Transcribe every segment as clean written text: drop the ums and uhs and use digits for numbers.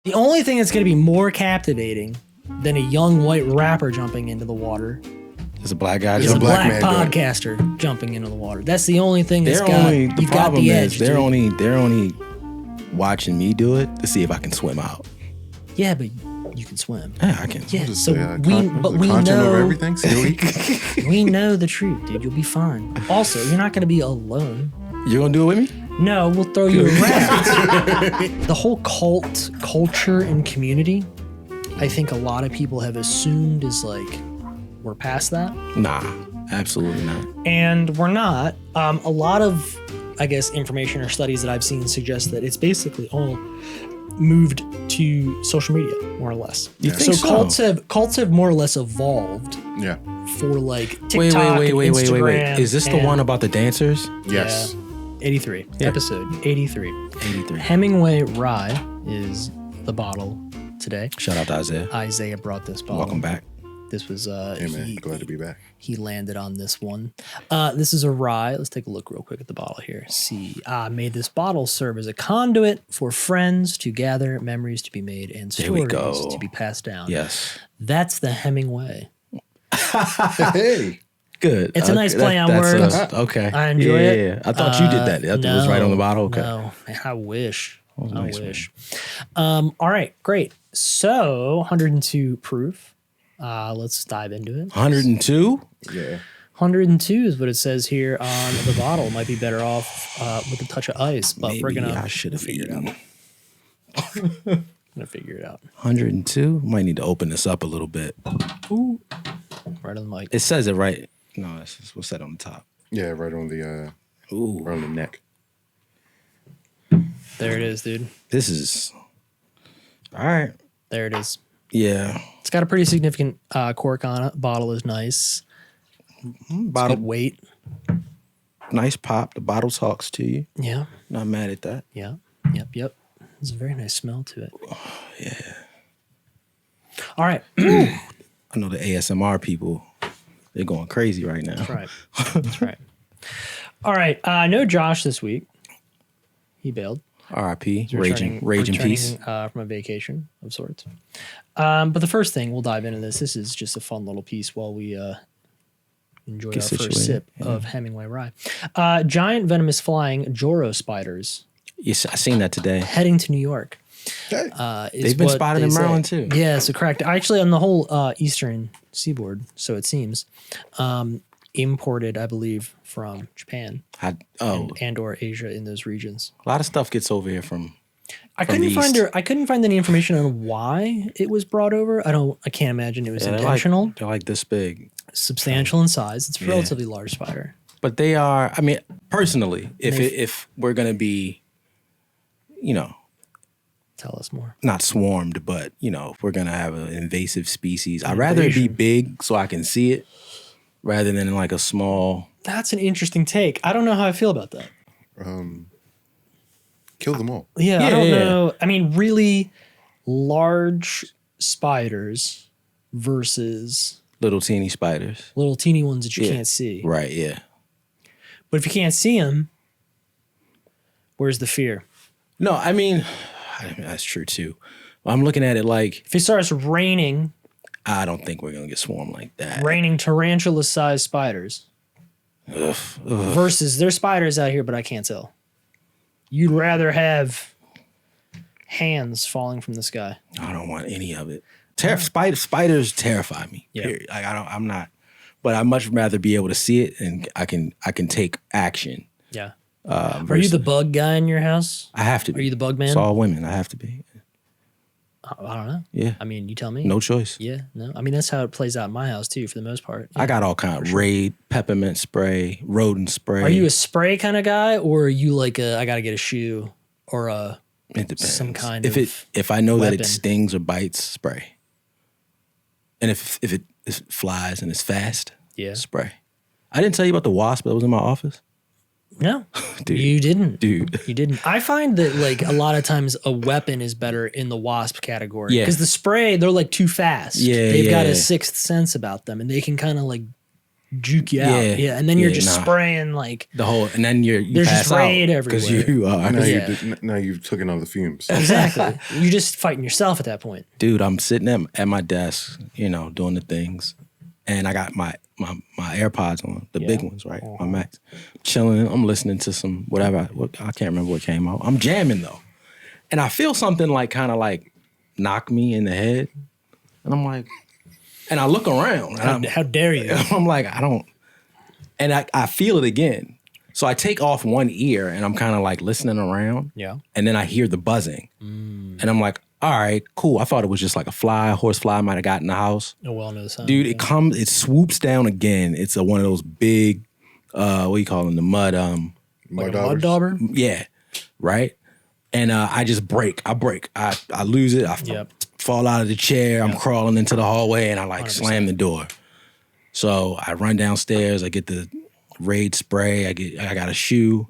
The only thing that's going to be more captivating than a young white rapper jumping into the water There's a black guy. is a black black man podcaster jumping into the water. That's the only thing that's They're got only you the got problem the is edge. they're dude. only watching me do it to see if I can swim out. Yeah, but you can swim. Yeah, I can. Yeah, Just so say, we content over know everything. CO. we know the truth, dude. You'll be fine. Also, you're not going to be alone. You're gonna do it with me? No, we'll throw you around. The whole cult culture and community, I think a lot of people have assumed is like we're past that, Nah, absolutely not. and we're not. A lot of, I guess, information or studies that I've seen suggest that it's basically all moved to social media, more or less. You think so? Cults have more or less evolved Yeah. for like TikTok, Wait. and Instagram, Is this the and- one about the dancers? Yes. 83, Yeah. episode 83. 83. Hemingway Rye is the bottle today. Shout out to Isaiah. Isaiah brought this bottle. Welcome back. This was Hey man, glad to be back. he landed on this one. This is a rye. Let's take a look real quick at the bottle here. See, made this bottle serve as a conduit for friends to gather, memories to be made, and There we stories go. to be passed down. Yes. That's the Hemingway. Hey. Good. It's a nice play on that's words. okay. I enjoy yeah, it. Yeah. I thought you did that. I thought it was right on the bottle. Okay. No, man, I wish. was I nice, wish. All right, great. So 102 proof. Let's dive into it. 102? Yeah. 102 is what it says here on the bottle. Might be better off with a touch of ice, but we're Maybe gonna I should have figure it out. eaten. Gonna figure it out. 102? Might need to open this up a little bit. Ooh, right on the mic. It says it right. No, it's what's that on the top? Yeah, right on the Ooh. right on the neck. There it is, dude. This is all right. There it is. Yeah. It's got a pretty significant cork on it. Bottle is nice. Bottle, Good weight. nice pop. The bottle talks to you. Yeah. Not mad at that. Yeah. Yep. There's a very nice smell to it. Yeah. All right. I know the ASMR people, they're going crazy right now. That's right. That's right. All right. No Josh this week. He bailed. R.I.P. He's Raging peace. from a vacation of sorts. But the first thing, we'll dive into this. This is just a fun little piece while we enjoy Get our first situated, sip of Hemingway Rye. Giant venomous flying Joro spiders Yes, I seen that today. heading to New York. Hey. Is They've been what spotted they in say. Maryland too. Yeah, so correct. Actually, on the whole eastern seaboard, so it seems, imported, I believe, from Japan and or Asia in those regions. A lot of stuff gets over here from. I From the couldn't find any information on why it was brought over. I can't imagine it was Yeah, intentional. They're like this big. Substantial in size. It's a relatively large spider. But they are. I mean, personally, They've- if we're gonna be, Tell us more. not swarmed, but if we're gonna have an invasive species, I'd rather it be big so I can see it, rather than like a small. That's an interesting take. I don't know how I feel about that. Kill them all. Yeah, I Yeah, don't yeah. know. I mean, really large spiders versus Little teeny spiders. little teeny ones that you Yeah. can't see. Right, yeah. But if you can't see them, where's the fear? No, I mean, that's true too. I'm looking at it like, If it starts raining I don't think we're going to get swarmed like that. tarantula-sized spiders Ugh. versus there's spiders out here, but I can't tell. You'd rather have hands falling from the sky. I don't want any of it. Spiders terrify me. Yeah. Period. Like, I'm not, but I'd much rather be able to see it and I can take action. Yeah. Are you the bug guy in your house? I have to be. Are you the bug man? It's all women. I have to be. I don't know. Yeah. I mean, you tell me. No choice. Yeah, no. I mean, that's how it plays out in my house too, for the most part. I got all kind of Raid, peppermint spray, rodent spray. Are you a spray kind of guy, or are you like I gotta get a shoe or a It depends. some kind if of if I know that weapon? it stings or bites, spray. And if it flies and it's fast, yeah? spray. I didn't tell you about the wasp that was in my office, No, Dude. you didn't. dude. You didn't. I find that like a lot of times a weapon is better in the wasp category. Yeah. Because the spray, they're like too fast. Yeah, They've got yeah. a sixth sense about them, and they can kind of like juke you out. Yeah, and then you're just spraying like the whole, and then you there's pass just raid everywhere because you are. Now you've taken all the fumes. Exactly. You're just fighting yourself at that point. Dude, I'm sitting at my desk, doing the things, and I got my AirPods on, the big ones, right? My Max, chilling. I'm listening to some whatever. I can't remember what came out. I'm jamming though, and I feel something like kind of like knock me in the head, and I'm like. And I look around. How dare you? I'm like, I don't. And I feel it again. So I take off one ear and I'm kind of like listening around. Yeah. And then I hear the buzzing. And I'm like, all right, cool. I thought it was just like a horse fly might have got in the house. Oh, well, no sound. Dude, it swoops down again. It's one of those big, what do you call them? The mud. Like a mud dauber? Yeah. Right? And I just break. I lose it. I fall out of the chair. I'm crawling into the hallway and I 100%. Slam the door. So I run downstairs. I get the Raid spray. I got a shoe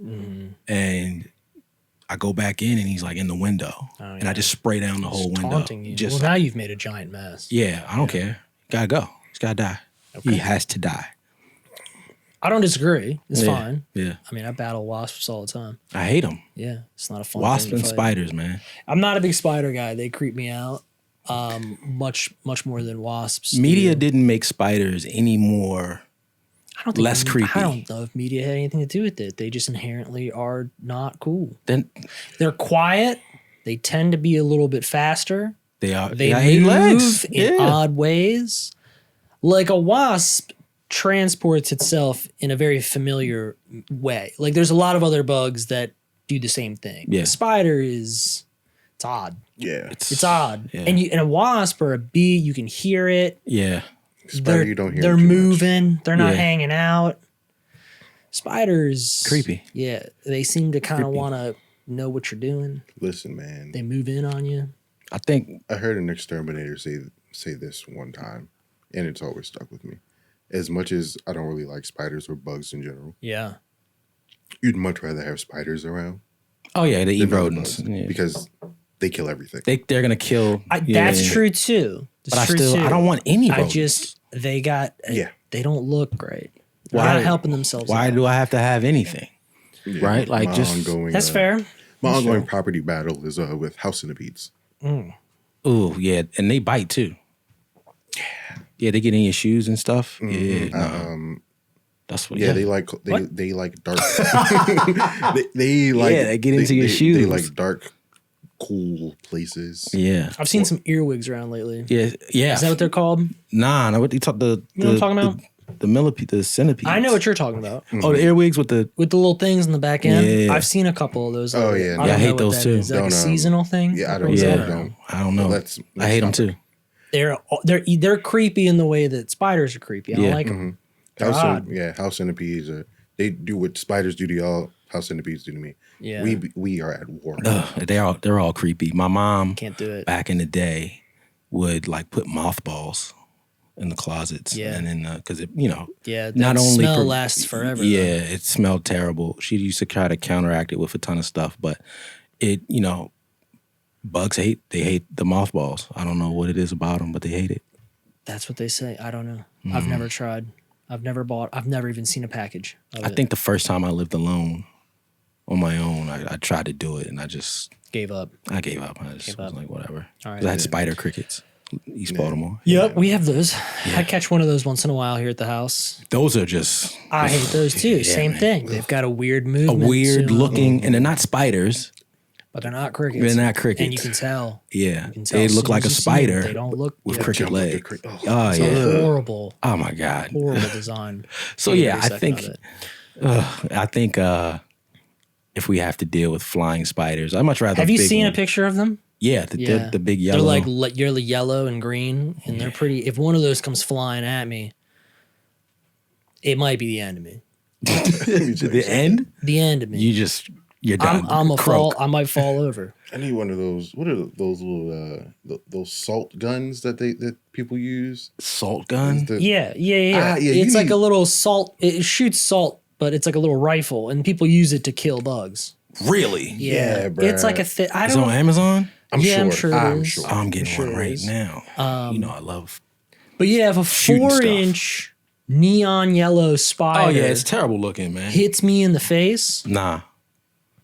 and I go back in and he's like in the window and I just spray down the whole window. Taunting you. Well, now you've made a giant mess. Yeah, I don't care. Gotta go. He's gotta die. Okay. He has to die. I don't disagree. It's fine. Yeah. I mean, I battle wasps all the time. I hate them. Yeah, it's not a fun Wasps thing to and fight. spiders, man. I'm not a big spider guy. They creep me out much more than wasps. Media didn't make spiders any more less creepy. I don't know if media had anything to do with it. They just inherently are not cool. They're quiet. They tend to be a little bit faster. They are. They move in odd ways. Like a wasp transports itself in a very familiar way. Like there's a lot of other bugs that do the same thing. Yeah. A spider it's odd. Yeah. It's odd. Yeah. And a wasp or a bee, you can hear it. Yeah. Spider, you don't hear They're it too moving. much. They're not hanging out. Spiders. Creepy. Yeah. They seem to kind of want to know what you're doing. Listen, man. They move in on you. I heard an exterminator say this one time, and it's always stuck with me. As much as I don't really like spiders or bugs in general, Yeah. you'd much rather have spiders around. Oh yeah, they eat than rodents bugs because they kill everything. They're gonna kill. That's true too. But I don't want any rodents. They don't look great. They're Why not helping themselves. Why out. do I have to have anything? Yeah, right? Like that's fair. My ongoing property battle is with house centipedes. Ooh, yeah, and they bite too. Yeah, they get in your shoes and stuff. Mm-hmm. Yeah, that's what. Yeah, they like dark. they get into your shoes. They like dark, cool places. Yeah, I've seen some earwigs around lately. Yeah. Is that what they're called? Nah, what you talk You know what I'm talking about? The millipede, the centipede. I know what you're talking about. Oh, the earwigs with the little things in the back end. Yeah. I've seen a couple of those. Oh, yeah. I hate those too. Is that like a seasonal thing? Yeah, I don't know. I hate them too. They're creepy in the way that spiders are creepy. I don't like them. House centipedes. They do what spiders do to y'all. House centipedes do to me. Yeah. We are at war. They're all creepy. My mom can't do it. Back in the day would like put mothballs in the closets. Yeah. And then because not only smell lasts forever. Yeah, it smelled terrible. She used to try to counteract it with a ton of stuff, but it bugs hate the mothballs. I don't know what it is about them, but they hate it. That's what they say. I don't know. I've never tried. I've never even seen a package. I think the first time I lived alone on my own, I tried to do it and I just gave up. I gave up. I just was like, whatever. All right. I had spider crickets. East Baltimore. Yep, we have those. I catch one of those once in a while here at the house. Those are just... I hate those too. Same thing. They've got a weird movement. A weird looking... And they're not spiders. But they're not crickets. They're not crickets. And you can tell. Yeah. You can tell they look like a spider. They don't look... With cricket legs. Oh, yeah. Horrible. Oh, my God. Horrible design. So, yeah, I think if we have to deal with flying spiders, I'd much rather... Have you seen a picture of them? Yeah, the big yellow. They're like yellow and green, and they're pretty. If one of those comes flying at me, it might be the end of me. The end? The end of me. You're done. I might fall over. I need one of those. What are those little those salt guns that people use? Salt gun? Yeah. It's like a little salt. It shoots salt, but it's like a little rifle, and people use it to kill bugs. Really? Yeah, bro. It's like a It's on Amazon? I'm sure it is. I'm getting one right now. I love. But yeah, if a 4-inch neon yellow spider. Oh yeah, it's terrible looking, man. Hits me in the face. Nah.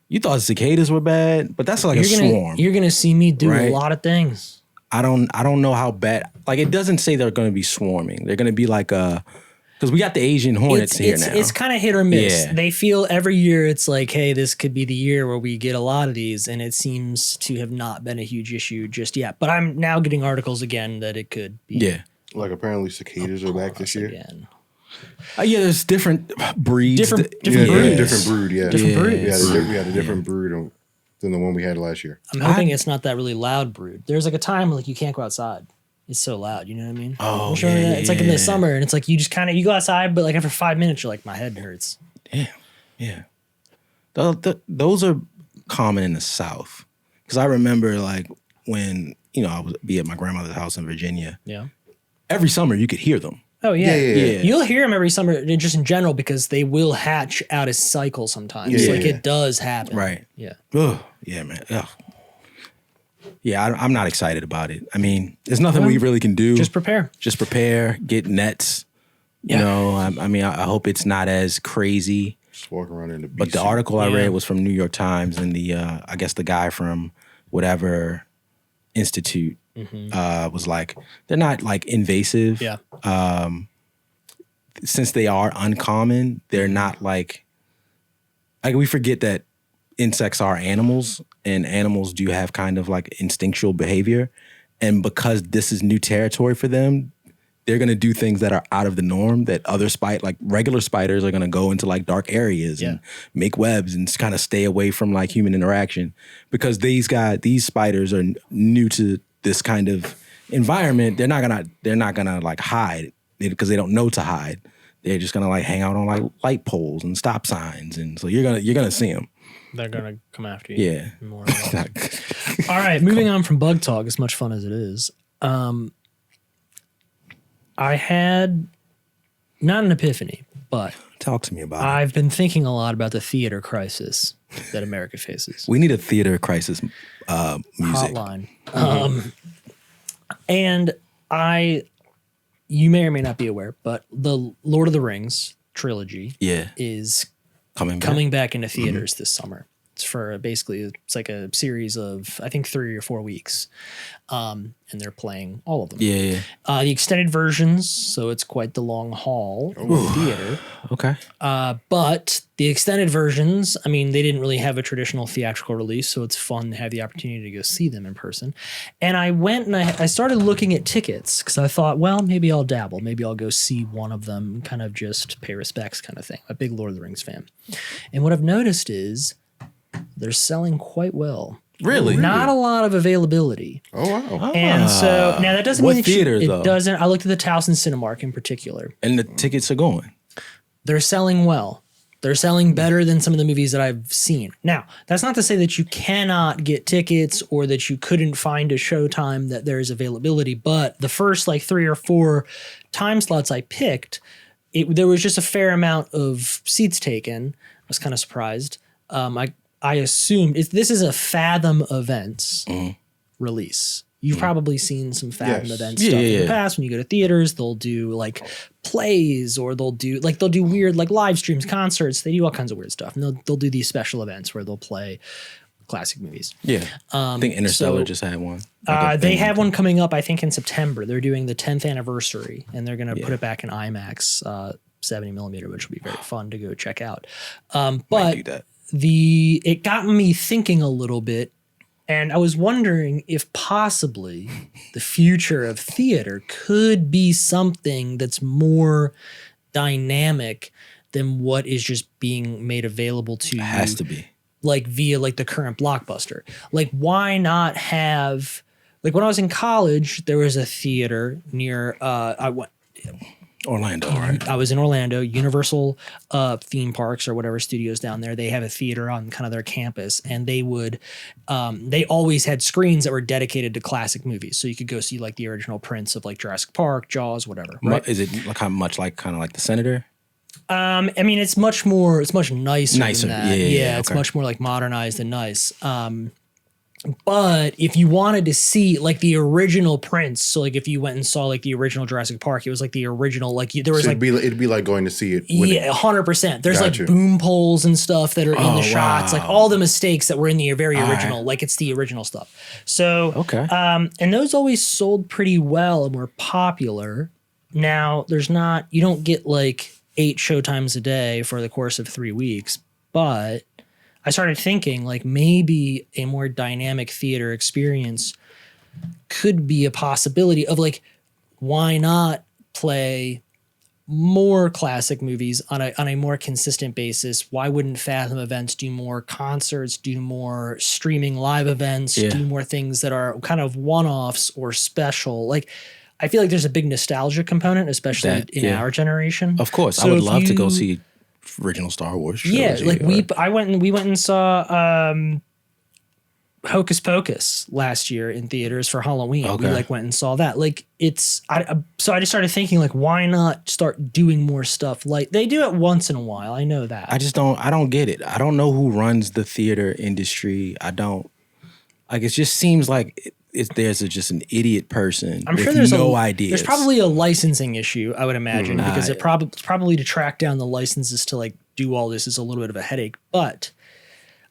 You thought cicadas were bad, but that's like a swarm. You're gonna see me do a lot of things. I don't know how bad. Like, it doesn't say they're gonna be swarming. They're gonna be like because we got the Asian hornets here now. It's kind of hit or miss. Yeah. They feel every year it's like, hey, this could be the year where we get a lot of these, and it seems to have not been a huge issue just yet. But I'm now getting articles again that it could be. Yeah. Like, apparently cicadas are back this year. Again. Yeah, there's different breeds. Different broods. Different brood, yeah. Different broods. We had a different brood than the one we had last year. I'm hoping it's not that really loud brood. There's like a time like you can't go outside. It's so loud, you know what I mean? Oh, it's like in the summer, and it's like you just kind of, you go outside, but like after 5 minutes, you're like, my head hurts. Damn, yeah. Those are common in the South. Because I remember like when, I would be at my grandmother's house in Virginia. Yeah. Every summer you could hear them. Oh, yeah. You'll hear them every summer, just in general, because they will hatch out a cycle sometimes. It does happen. Right. Yeah. Ugh. Yeah, man. Ugh. Yeah, I'm not excited about it. I mean, there's nothing we really can do. Just prepare. Get nets. Yeah. I hope it's not as crazy. Just walk around in the beach. But the article I read was from New York Times, and I guess the guy from whatever institute was like, they're not like invasive. Yeah. Since they are uncommon, they're not like we forget that insects are animals, and animals do have kind of like instinctual behavior. And because this is new territory for them, they're going to do things that are out of the norm that other like regular spiders are going to go into like dark areas and make webs and kind of stay away from like human interaction, because these spiders are new to this kind of environment. They're not going to like hide because they don't know to hide. They're just going to like hang out on like light poles and stop signs. And so you're going to see them. They're going to come after you. Yeah. More All right. Moving on from bug talk, as much fun as it is. I had not an epiphany, but talk to me about it. I've been thinking a lot about the theater crisis that America faces. We need a theater crisis music hotline. And you may or may not be aware, but the Lord of the Rings trilogy is coming back into theaters this summer. It's for it's like a series of, I think, 3 or 4 weeks. And they're playing all of them. Yeah. The extended versions, so it's quite the long haul in the theater. Okay. But the extended versions, I mean, they didn't really have a traditional theatrical release, so it's fun to have the opportunity to go see them in person. And I went and I started looking at tickets because I thought, well, maybe I'll dabble. Maybe I'll go see one of them, kind of just pay respects kind of thing. I'm a big Lord of the Rings fan. And what I've noticed is they're selling quite well. Really? Not a lot of availability. Oh, wow. And so now that doesn't mean theater, it doesn't. I looked at the Towson Cinemark in particular. And the tickets are going. They're selling well. They're selling better than some of the movies that I've seen. Now, that's not to say that you cannot get tickets or that you couldn't find a showtime that there is availability, but the first like 3 or 4 time slots I picked, there was just a fair amount of seats taken. I was kind of surprised. I assumed this is a Fathom Events release. You've probably seen some Fathom Events stuff in the past. When you go to theaters, they'll do like plays, or they'll do weird like live streams, concerts. They do all kinds of weird stuff. And they'll do these special events where they'll play classic movies. Yeah. I think Interstellar just had one. They have one coming up, I think, in September. They're doing the 10th anniversary, and they're going to put it back in IMAX 70 millimeter, which will be very fun to go check out. But do that. It got me thinking a little bit, and I was wondering if possibly the future of theater could be something that's more dynamic than what is just being made available to you. It has to be. Like via like the current Blockbuster. Like, why not have, like when I was in college, there was a theater near Orlando, right? I was in Orlando, Universal theme parks or whatever studios down there. They have a theater on kind of their campus, and they always had screens that were dedicated to classic movies. So you could go see like the original prints of like Jurassic Park, Jaws, whatever. Right? Is it kind of like the Senator? I mean, it's much nicer. Nicer, than that. Yeah, it's much more like modernized and nice. But if you wanted to see like the original prints, so like if you went and saw like the original Jurassic Park, it was like the original, like there was So like it'd be like going to see it. yeah, 100%. There's Gotcha. like boom poles and stuff that are in Oh, the shots, like wow. all the mistakes that were in the very All original. right. Like it's the original stuff. So Okay. and those always sold pretty well and were popular. Now there's not, you don't get like 8 showtimes a day for the course of 3 weeks, but I started thinking like maybe a more dynamic theater experience could be a possibility of like, why not play more classic movies on a more consistent basis? Why wouldn't Fathom Events do more concerts, do more streaming live events, Yeah. do more things that are kind of one-offs or special? Like, I feel like there's a big nostalgia component, especially That- in yeah. our generation. Of course, So I would if love to go you- see original Star Wars. Yeah, trilogy like or- we went and saw Hocus Pocus last year in theaters for Halloween. We Okay. like went and saw that. Like so I just started thinking like, why not start doing more stuff? Like they do it once in a while. I know that. I don't get it. I don't know who runs the theater industry. I don't like. It just seems like there's just an idiot person. I'm sure with there's no ideas. There's probably a licensing issue, I would imagine, because Nah. probably to track down the licenses to like do all this is a little bit of a headache. But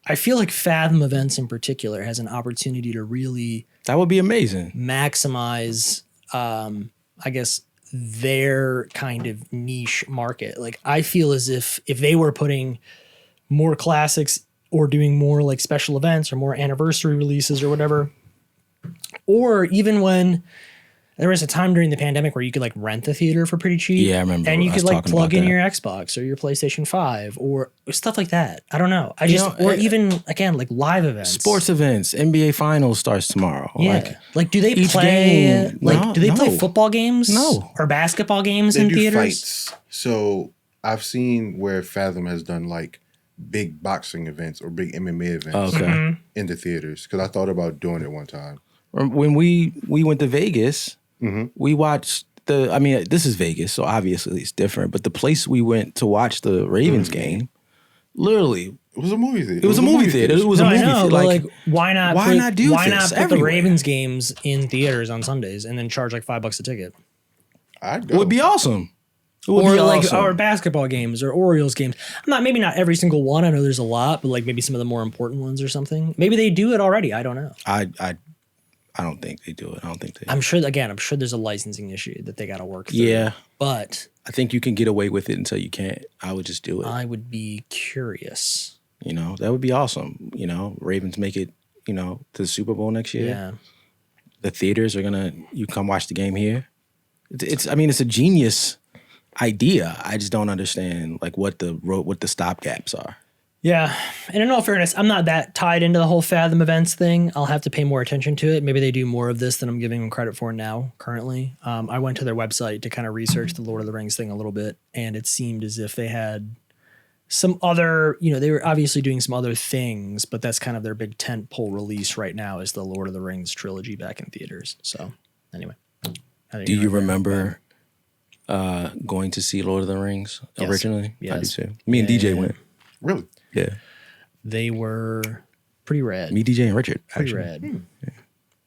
I feel like Fathom Events in particular has an opportunity to really That would be amazing. maximize, I guess, their kind of niche market. Like I feel as if they were putting more classics or doing more like special events or more anniversary releases or whatever, or even when there was a time during the pandemic where you could like rent the theater for pretty cheap. Yeah, I remember And you us could like talking plug about in that. your Xbox or your PlayStation 5 or stuff like that. I don't know. I You just, know, or even again, like live events. Sports events. NBA Finals starts tomorrow. Yeah. Like, do they each play, game- like, no, do they play no. football games? No. Or basketball games They in do theaters? fights. So I've seen where Fathom has done like big boxing events or big MMA events Okay. Mm-hmm. in the theaters because I thought about doing it one time. When we went to Vegas, Mm-hmm. we watched I mean, this is Vegas, so obviously it's different. But the place we went to watch the Ravens game, literally, It was a movie theater. it was a movie theater. It was No, a I movie know, theater. but Like, like, why not? why not do Why this not put the everywhere? Ravens games in theaters on Sundays and then charge like $5 a ticket? I'd it go. would be awesome. It would Or be like awesome. or basketball games or Orioles games. Maybe not every single one. I know there's a lot, but like maybe some of the more important ones or something. Maybe they do it already. I don't know. I don't think they do it. I don't think they. I'm sure there's a licensing issue that they got to work through. Yeah, But I think you can get away with it until you can't. I would just do it. I would be curious. You know, that would be awesome. You know, Ravens make it, to the Super Bowl next year. Yeah. The theaters are you come watch the game here. It's a genius idea. I just don't understand like what the stopgaps are. Yeah. And in all fairness, I'm not that tied into the whole Fathom Events thing. I'll have to pay more attention to it. Maybe they do more of this than I'm giving them credit for now, currently. I went to their website to kind of research the Lord of the Rings thing a little bit, and it seemed as if they had some other, they were obviously doing some other things, but that's kind of their big tent pole release right now is the Lord of the Rings trilogy back in theaters. So anyway. Do you remember going to see Lord of the Rings Yes. originally? I do Yes. too. Me and DJ went. Really? Yeah. They were pretty rad. Me, DJ, and Richard. Pretty Actually. rad.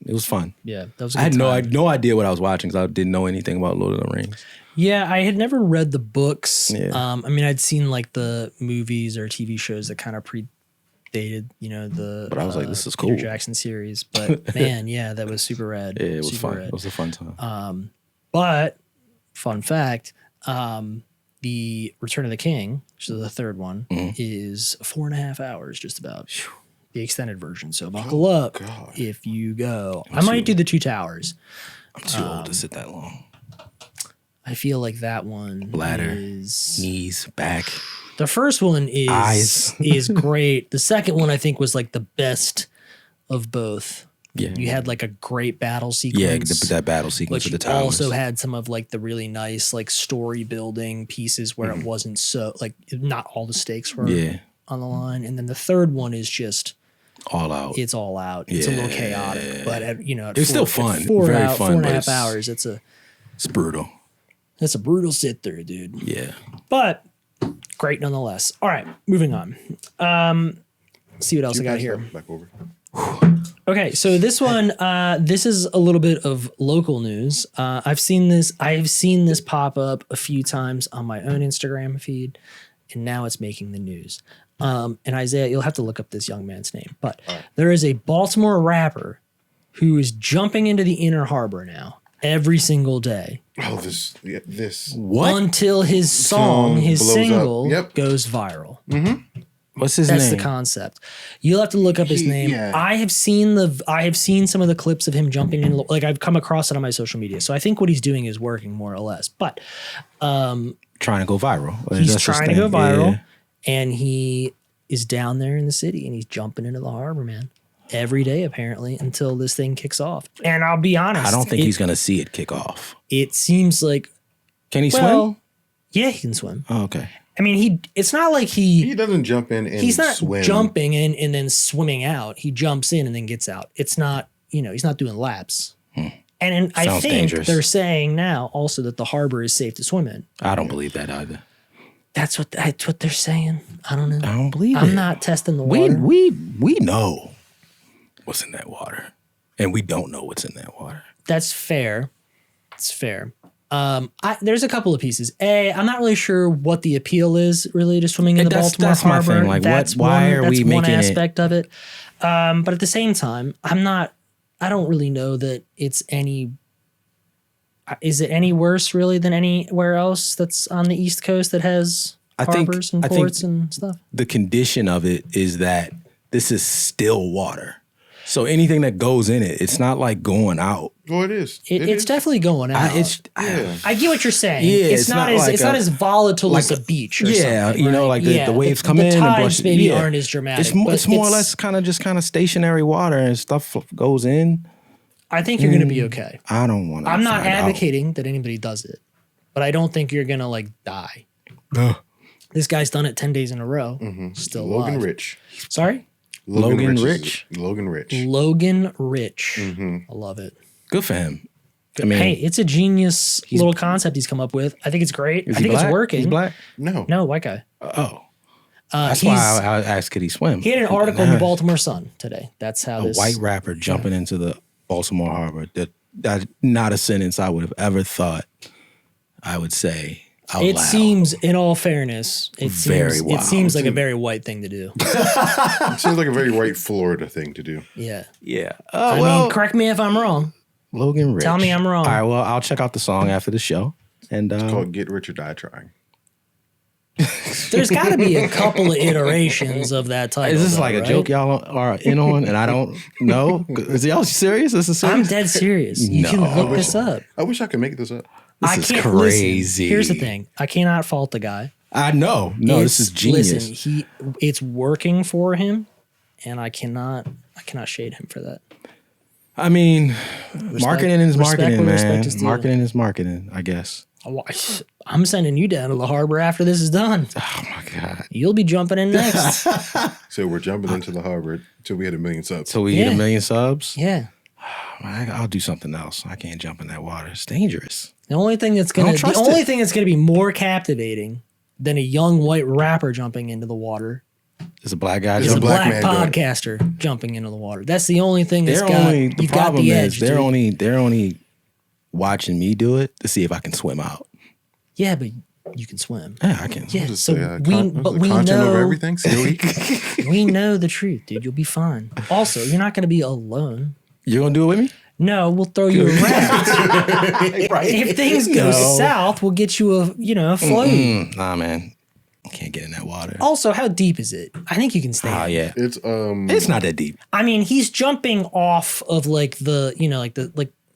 It was fun. Yeah. That was a I had good time. no idea what I was watching because I didn't know anything about Lord of the Rings. Yeah, I had never read the books. Yeah. I'd seen like the movies or TV shows that kind of predated, the But I was like, this is Peter cool. Jackson series. But man, yeah, that was super rad. Yeah, it was super fun. rad. It was a fun time. But fun fact, the Return of the King, which is the third one, Mm-hmm. is 4.5 hours, just about. The extended version. So buckle up if you go. I might do the Two Towers. I'm too old to sit that long. I feel like that one Bladder. is Knees, back. the first one is Eyes. is great. The second one I think was like the best of both. Yeah. You had like a great battle Yeah, sequence. that battle sequence But with the you towers. also had some of like the really nice like story building pieces where it wasn't so like not all the stakes were Yeah. on the line. And then the third one is just all out. it's all out. It's a little chaotic, but at It's still fun. At 4 Very hour- fun, 4.5 but it's- hours. It's brutal. It's a brutal sit there, dude. Yeah. But great nonetheless. All right, moving on. See what else I got Pass here. that back over. Okay, so this one, this is a little bit of local news. I've seen this pop up a few times on my own Instagram feed, and now it's making the news. And Isaiah, you'll have to look up this young man's name, but there is a Baltimore rapper who is jumping into the Inner Harbor now every single day. Oh, this. What? Until his Song his blows up. single Yep. goes viral. What's his That's name? the concept. You'll have to look up his name. yeah. I have seen some of the clips of him jumping in. Like I've come across it on my social media. So I think what he's doing is working more or less. But Trying to go viral. he's That's his trying to thing. go viral, Yeah. and he is down there in the city, and he's jumping into the harbor, man, every day apparently until this thing kicks off. And I'll be honest, I don't think he's gonna see it kick off. It seems like Can he well, swim? yeah, he can swim. Oh, okay. I mean, it's not like He doesn't jump in and he's not swim. jumping in and then swimming out. He jumps in and then gets out. It's not, he's not doing laps. And I Sounds think dangerous. they're saying now also that the harbor is safe to swim in. I don't believe that either. That's what they're saying. I don't know. I don't believe it. I'm not testing the We water. we know what's in that water, and we don't know what's in that water. That's fair. It's fair. There's a couple of pieces. I'm not really sure what the appeal is really to swimming in the Baltimore that's my Harbor. thing. Like, that's why are we one making it- aspect of it. But at the same time, I don't really know that it's any. Is it any worse really than anywhere else that's on the East Coast that has harbors and ports and stuff? The condition of it is that this is still water. So anything that goes in it, it's not like going out. Oh, it is. It's definitely going out. I get what you're saying. Yeah, it's not as like it's not as volatile as a beach. Or yeah, something, you know, right? like the waves come the in and tides brush. maybe yeah. aren't as dramatic. It's more, but it's more or less kind of stationary water and stuff goes in. I think you're going to be okay. I don't want to. I'm not advocating that anybody does it, but I don't think you're going to like die. This guy's done it 10 days in a row. Still Logan alive. Rich. Sorry? Logan is- Rich? Logan Rich. Logan Rich. I love it. Good for him. I mean, Hey, it's a genius little concept he's come up with. I think it's great. I think it's working. He's black. No. No, white guy. Oh, that's why I asked, could he swim? He had an article in the Baltimore Sun today. That's how A white rapper jumping into the Baltimore Harbor. That's not a sentence I would have ever thought I would say out It loud. seems, in all fairness, it Very seems wild. like a very white thing to do. It seems like a very white Florida thing to do. Yeah. Yeah. I mean, correct me if I'm wrong. Logan Rich. Tell me I'm wrong. All right. Well, I'll check out the song after the show. And It's called Get Rich or Die Trying. There's got to be a couple of iterations of that title. is this though, like a right? joke y'all are in on, and I don't know? Is y'all serious? This is I'm serious. dead serious. You can No. look this up. I wish I could make this up. I This is can't crazy. Listen, here's the thing. I cannot fault the guy. I know. No, this is genius. Listen, it's working for him, and I cannot shade him for that. I mean, marketing is respect marketing, where respect man. is due. Marketing is marketing, I guess. I'm sending you down to the harbor after this is done. Oh my God. You'll be jumping in next. So we're jumping into the harbor till we hit 1 million subs. So we hit Yeah. 1 million subs? Yeah. I'll do something else. I can't jump in that water. It's dangerous. The only thing that's gonna be more captivating than a young white rapper jumping into the water There's a black guy is a jumping. black black man podcaster jumping into the water. That's the only thing that's They're got only the you've got problem the is edge. they're dude. only watching me do it to see if I can swim out. Yeah, but you can swim. Yeah, I can. Yeah, Just so say, we content over know everything. Silly. we know the truth, dude. You'll be fine. Also, you're not going to be alone. You're gonna do it with me? No, we'll throw you around. If things go south, we'll get you a floaty. Nah, man. I can't get in that water. Also, how deep is it? I think you can stand. Oh yeah. It's Not that deep. I mean, he's jumping off of like the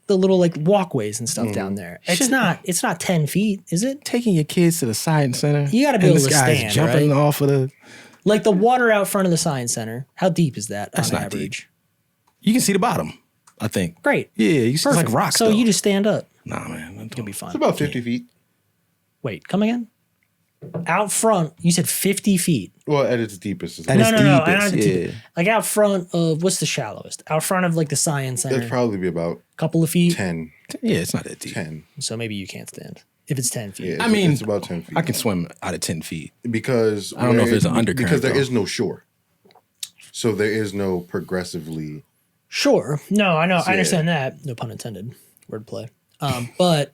little like walkways and stuff down there. It's not 10 feet, is it? Taking your kids to the science center. You gotta be and able this to guy's stand, jumping right? off of the. Like the water out front of the science center. How deep is that That's on not average? You can see the bottom. I think. Great. Yeah, you see it's Perfect. like rocks. So though. you just stand up. Nah, man. You'll be fine. It's about 50 feet. Wait, come again? Out front, you said 50 feet. Well, at its deepest. It's At about- its No. deepest, I don't yeah. Like out front of what's the shallowest? Out front of like the science center. It'd probably be about Couple of feet. 10. Yeah, it's not that deep. 10. So maybe you can't stand if it's 10 feet. Yeah, I mean, it's about 10 feet. I can swim out of 10 feet. because I don't know if there's an undercurrent, because there though. is no shore. So there is no progressively. Sure. No, I know. Yeah. I understand that. No pun intended. Wordplay. But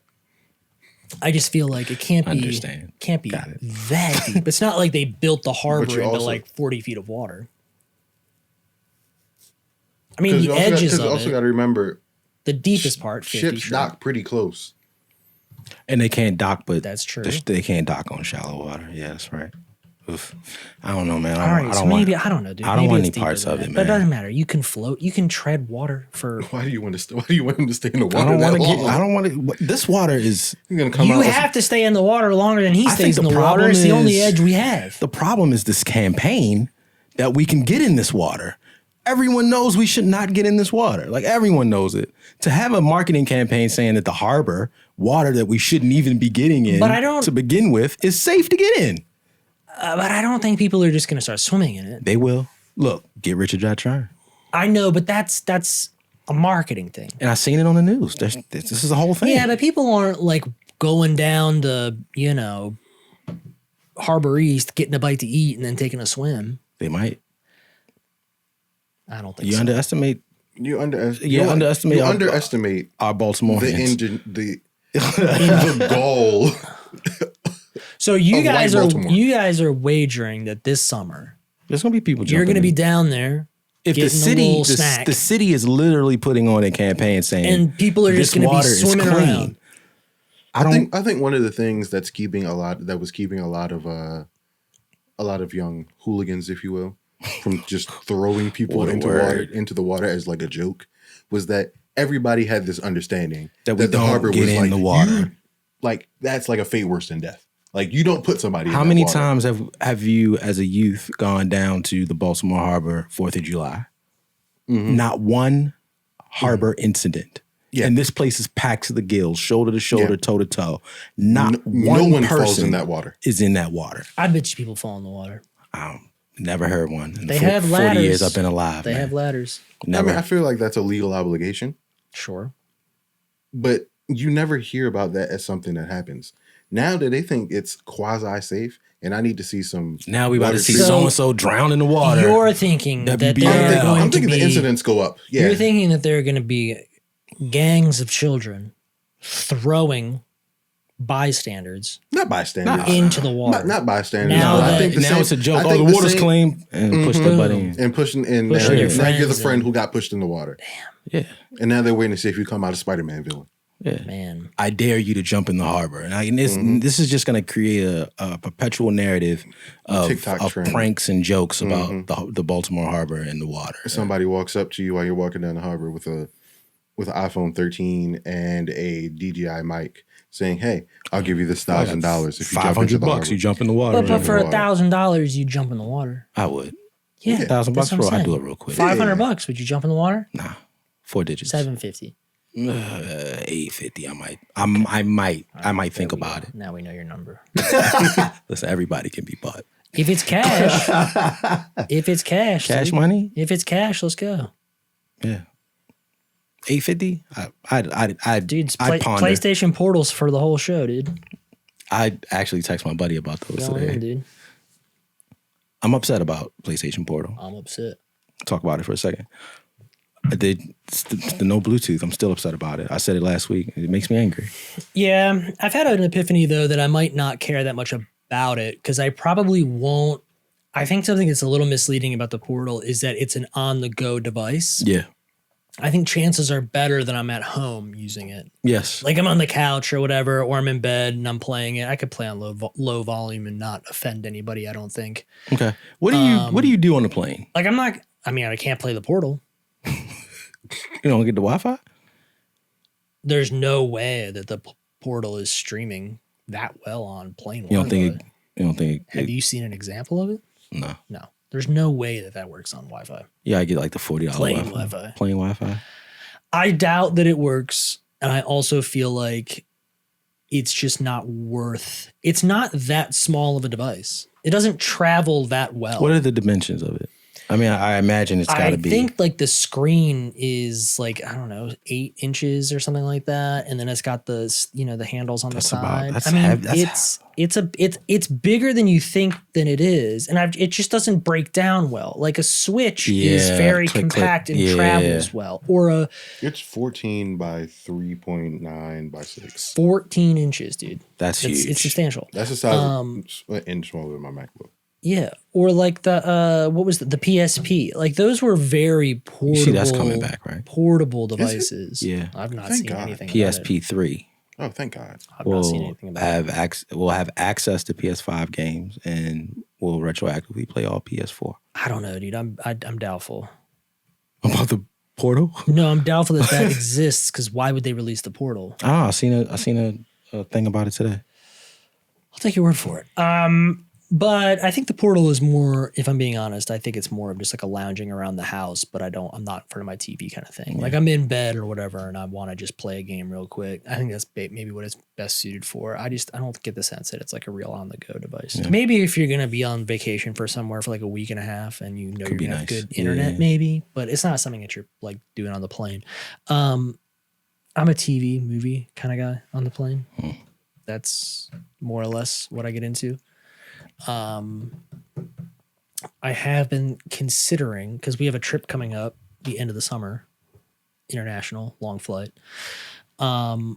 I just feel like it can't be Understand. Got it. that deep. It's not like they built the harbor you into also- like 40 feet of water. I mean, Because the edges you of also it, got to remember the deepest part, 50 ships sure. dock pretty close. And they can't dock, but That's true. They can't dock on shallow water. Yeah, that's right. Oof. I don't know, man. All I right, don't so want. maybe I don't know, dude. I don't Maybe want it's any deeper parts than of that. it, But it man. doesn't matter. You can float. You can tread water for. Why do you want to? Why do you want him to stay in the water? I don't that want to long? get. I don't want to. This water is. You're gonna come You out. have to stay in the water longer than he I think stays in the the water. problem It's the only is- edge we have. The problem is this campaign that we can get in this water. Everyone knows we should not get in this water. Like everyone knows it. To have a marketing campaign saying that the harbor water that we shouldn't even be getting in But I don't- to begin with is safe to get in. But I don't think people are just going to start swimming in it. They will. Look, get rich or die trying. I know, but that's a marketing thing. And I seen it on the news. This is a whole thing. Yeah, but people aren't like going down to, Harbor East, getting a bite to eat, and then taking a swim. They might. I don't think You so. underestimate You underestimate our- underestimate our Baltimoreans. the engine, the goal. So you Of white guys Baltimore. are wagering that this summer There's gonna be people. you're jumping going to be in. down there, If the getting a city, little snack. the city is literally putting on a campaign saying, and people are this just going to be water is swimming clean. around. I think one of the things that was keeping a lot of young hooligans, if you will, from just throwing people What a into word. the water as like a joke, was that everybody had this understanding That we the don't harbor get was in like the water. like that's like a fate worse than death. Like you don't put somebody. How in that many water. times have you, as a youth, gone down to the Baltimore Harbor 4th of July? Not one harbor incident. Yeah. And this place is packed to the gills, shoulder to shoulder, Yeah. toe to toe. Not No one one person falls in that water. is in that water. I bet you people fall in the water. Never heard one. In They the have 40 ladders. years I've been alive. They man. have ladders. Never. I mean, I feel like that's a legal obligation, Sure. but you never hear about that as something that happens. Now that they think it's quasi safe, and I need to see some. now we about to water see treatment. so and so drown in the water. You're thinking that WBL. they're going I'm to thinking be. the incidents go up. Yeah, You're thinking that there are going to be gangs of children throwing bystanders not bystanders. into the water. Not bystanders. Now but I that- think the now same- it's a joke. I Oh, think the water's same- clean, and push the buddy in. and pushing in. Pushing Now, your now you're the friends friend in. who got pushed in the water, Yeah, and now they're waiting to see if you come out a Spider-Man villain. yeah. Man. I dare you to jump in the harbor. And this is just going to create a perpetual narrative of TikTok trend. pranks and jokes about the Baltimore Harbor and the water. Somebody walks up to you while you're walking down the harbor with an iPhone 13 and a DJI mic, saying, "Hey, I'll give you this $1,000 if you jump into the $500 harbor." you jump in the water. But for water. $1,000, you jump in the water. I would. Yeah. $1,000 that's what bro, I'm I'd do saying. it real quick. $500, would you jump in the water? Nah, 4 digits. $750. 850. I might think about it. Now we know your number. Listen, everybody can be bought. If it's cash, Cash dude. money? If it's cash, let's go. Yeah. 850? I'd Dude, I'd ponder. PlayStation Portals for the whole show, dude. I'd actually text my buddy about those Going today. in, dude. I'm upset about PlayStation Portal. I'm upset. Talk about it for a second. It's the no Bluetooth. I'm still upset about it. I said it last week. It makes me angry. Yeah, I've had an epiphany though that I might not care that much about it because I probably won't. I think something that's a little misleading about the Portal is that it's an on-the-go device. Yeah. I think chances are better that I'm at home using it. Yes. Like I'm on the couch or whatever, or I'm in bed and I'm playing it. I could play on low volume and not offend anybody, I don't think. Okay. What do you do on the plane? Like I can't play the Portal. You don't get the Wi-Fi? There's no way that the Portal is streaming that well on plane You don't Wi-Fi. think Have you seen an example of it? No. No. There's no way that works on Wi-Fi. Yeah, I get like the $40 Plain Wi-Fi. Wi-Fi. Plain Wi-Fi. I doubt that it works. And I also feel like it's just not worth, it's not that small of a device. It doesn't travel that well. What are the dimensions of it? I mean, I imagine it's got to be. I think like the screen is like, I don't know, 8 inches or something like that, and then it's got the the handles on the side. that's I mean, heavy. That's it's bigger than you think than it is, and it just doesn't break down well. Like a Switch is very compact and travels well, or it's 14 by 3.9 by 6. 14 inches, dude. That's huge. It's substantial. That's the size an inch smaller than my MacBook. Yeah, or like the what was the PSP? Like those were very portable. You see, that's coming back, right? Portable devices. Yeah, I've not Thank seen God. anything. PSP 3. Oh, thank God. I've not seen anything about it. We'll have access to PS5 games, and we'll retroactively play all PS4. I don't know, dude. I'm doubtful. About the Portal? No, I'm doubtful that exists because why would they release the Portal? I seen a thing about it today. I'll take your word for it. But I think the Portal is more, if I'm being honest, I think it's more of just like a lounging around the house, but I'm not in front of my TV kind of thing. Yeah. Like I'm in bed or whatever, and I want to just play a game real quick. I think that's maybe what it's best suited for. I don't get the sense that it's like a real on the go device. Yeah. Maybe if you're going to be on vacation for somewhere for like a week and a half and you're going to have good internet, maybe, but it's not something that you're like doing on the plane. I'm a TV movie kind of guy on the plane. That's more or less what I get into. I have been considering, because we have a trip coming up the end of the summer, international long flight. I've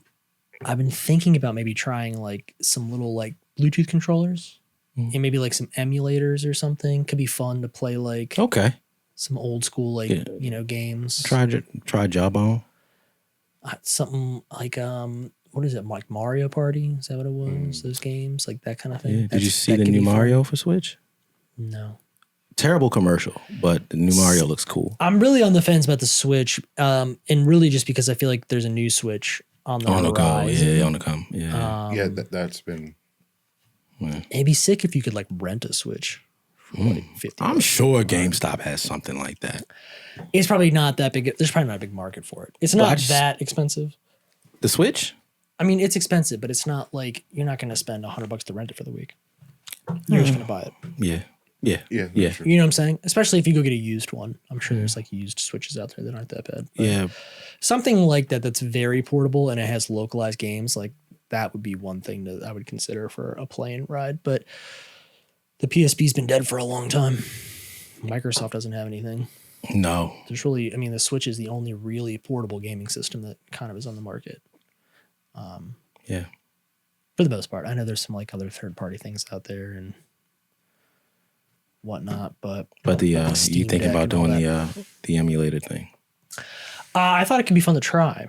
been thinking about maybe trying like some little like Bluetooth controllers and maybe like some emulators or something. Could be fun to play like some old school like games. Try Jawbone. Something like what is it, like Mario Party? Is that what it was? Those games, like that kind of thing. Yeah. Did you see the new Mario for Switch? No. Terrible commercial, but the new Mario looks cool. I'm really on the fence about the Switch, and really just because I feel like there's a new Switch on the horizon. Yeah, on the come. Yeah, that's been. Yeah. It'd be sick if you could like rent a Switch for like $50. I'm sure GameStop has something like that. It's probably not that big. There's probably not a big market for it. It's not that expensive. The Switch? I mean, it's expensive, but it's not like you're not going to spend $100 to rent it for the week. You're just going to buy it. Yeah. You know what I'm saying? Especially if you go get a used one. I'm sure there's like used Switches out there that aren't that bad. But something like that that's very portable and it has localized games, like that would be one thing that I would consider for a plane ride. But the PSP's been dead for a long time. Microsoft doesn't have anything. No. There's really, I mean, the Switch is the only really portable gaming system that kind of is on the market. For the most part. I know there's some like other third-party things out there and whatnot, but you think about doing the emulator thing? I thought it could be fun to try,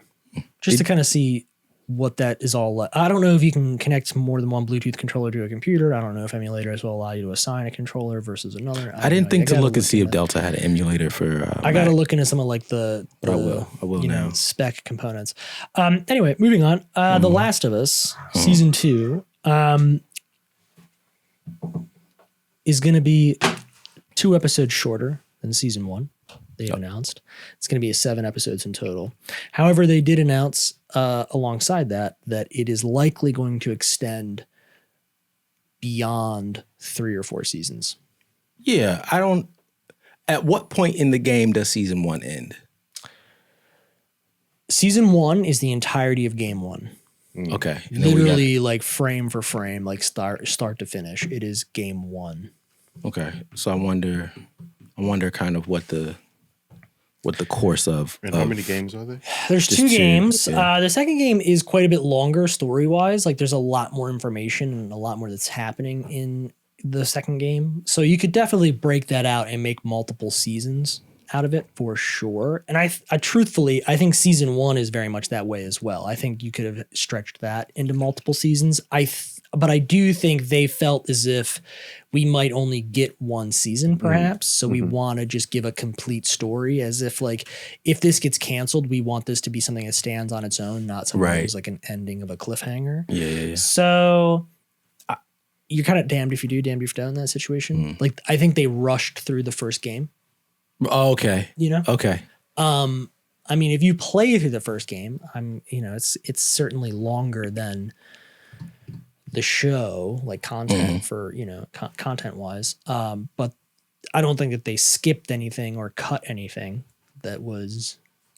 just to kind of see what that is all like. I don't know if you can connect more than one Bluetooth controller to a computer. I don't know if emulators will allow you to assign a controller versus another. I didn't think to look and see if Delta had an emulator for. I got to look into some of like the I will now. Spec components. Anyway, moving on. The Last of Us season 2 is going to be 2 episodes shorter than season 1. They've announced it's going to be 7 episodes in total. However, they did announce alongside that it is likely going to extend beyond 3 or 4 seasons. Yeah, at what point in the game does season 1 end? Season 1 is the entirety of game 1. Okay. Literally like frame for frame, like start to finish. It is game 1. Okay. So I wonder kind of what the course of. And how many games are there? There's 2 games. The second game is quite a bit longer story-wise. Like there's a lot more information and a lot more that's happening in the second game. So you could definitely break that out and make multiple seasons out of it for sure. And I truthfully, I think season 1 is very much that way as well. I think you could have stretched that into multiple seasons. But I do think they felt as if we might only get 1 season perhaps. So we want to just give a complete story, as if like, if this gets canceled, we want this to be something that stands on its own, not something that is like an ending of a cliffhanger. Yeah. So you're kind of damned if you do, damned if you don't in that situation. Like, I think they rushed through the first game. Oh, okay. You know? Okay. I mean, if you play through the first game, it's certainly longer than the show, like content for, content wise. But I don't think that they skipped anything or cut anything that was.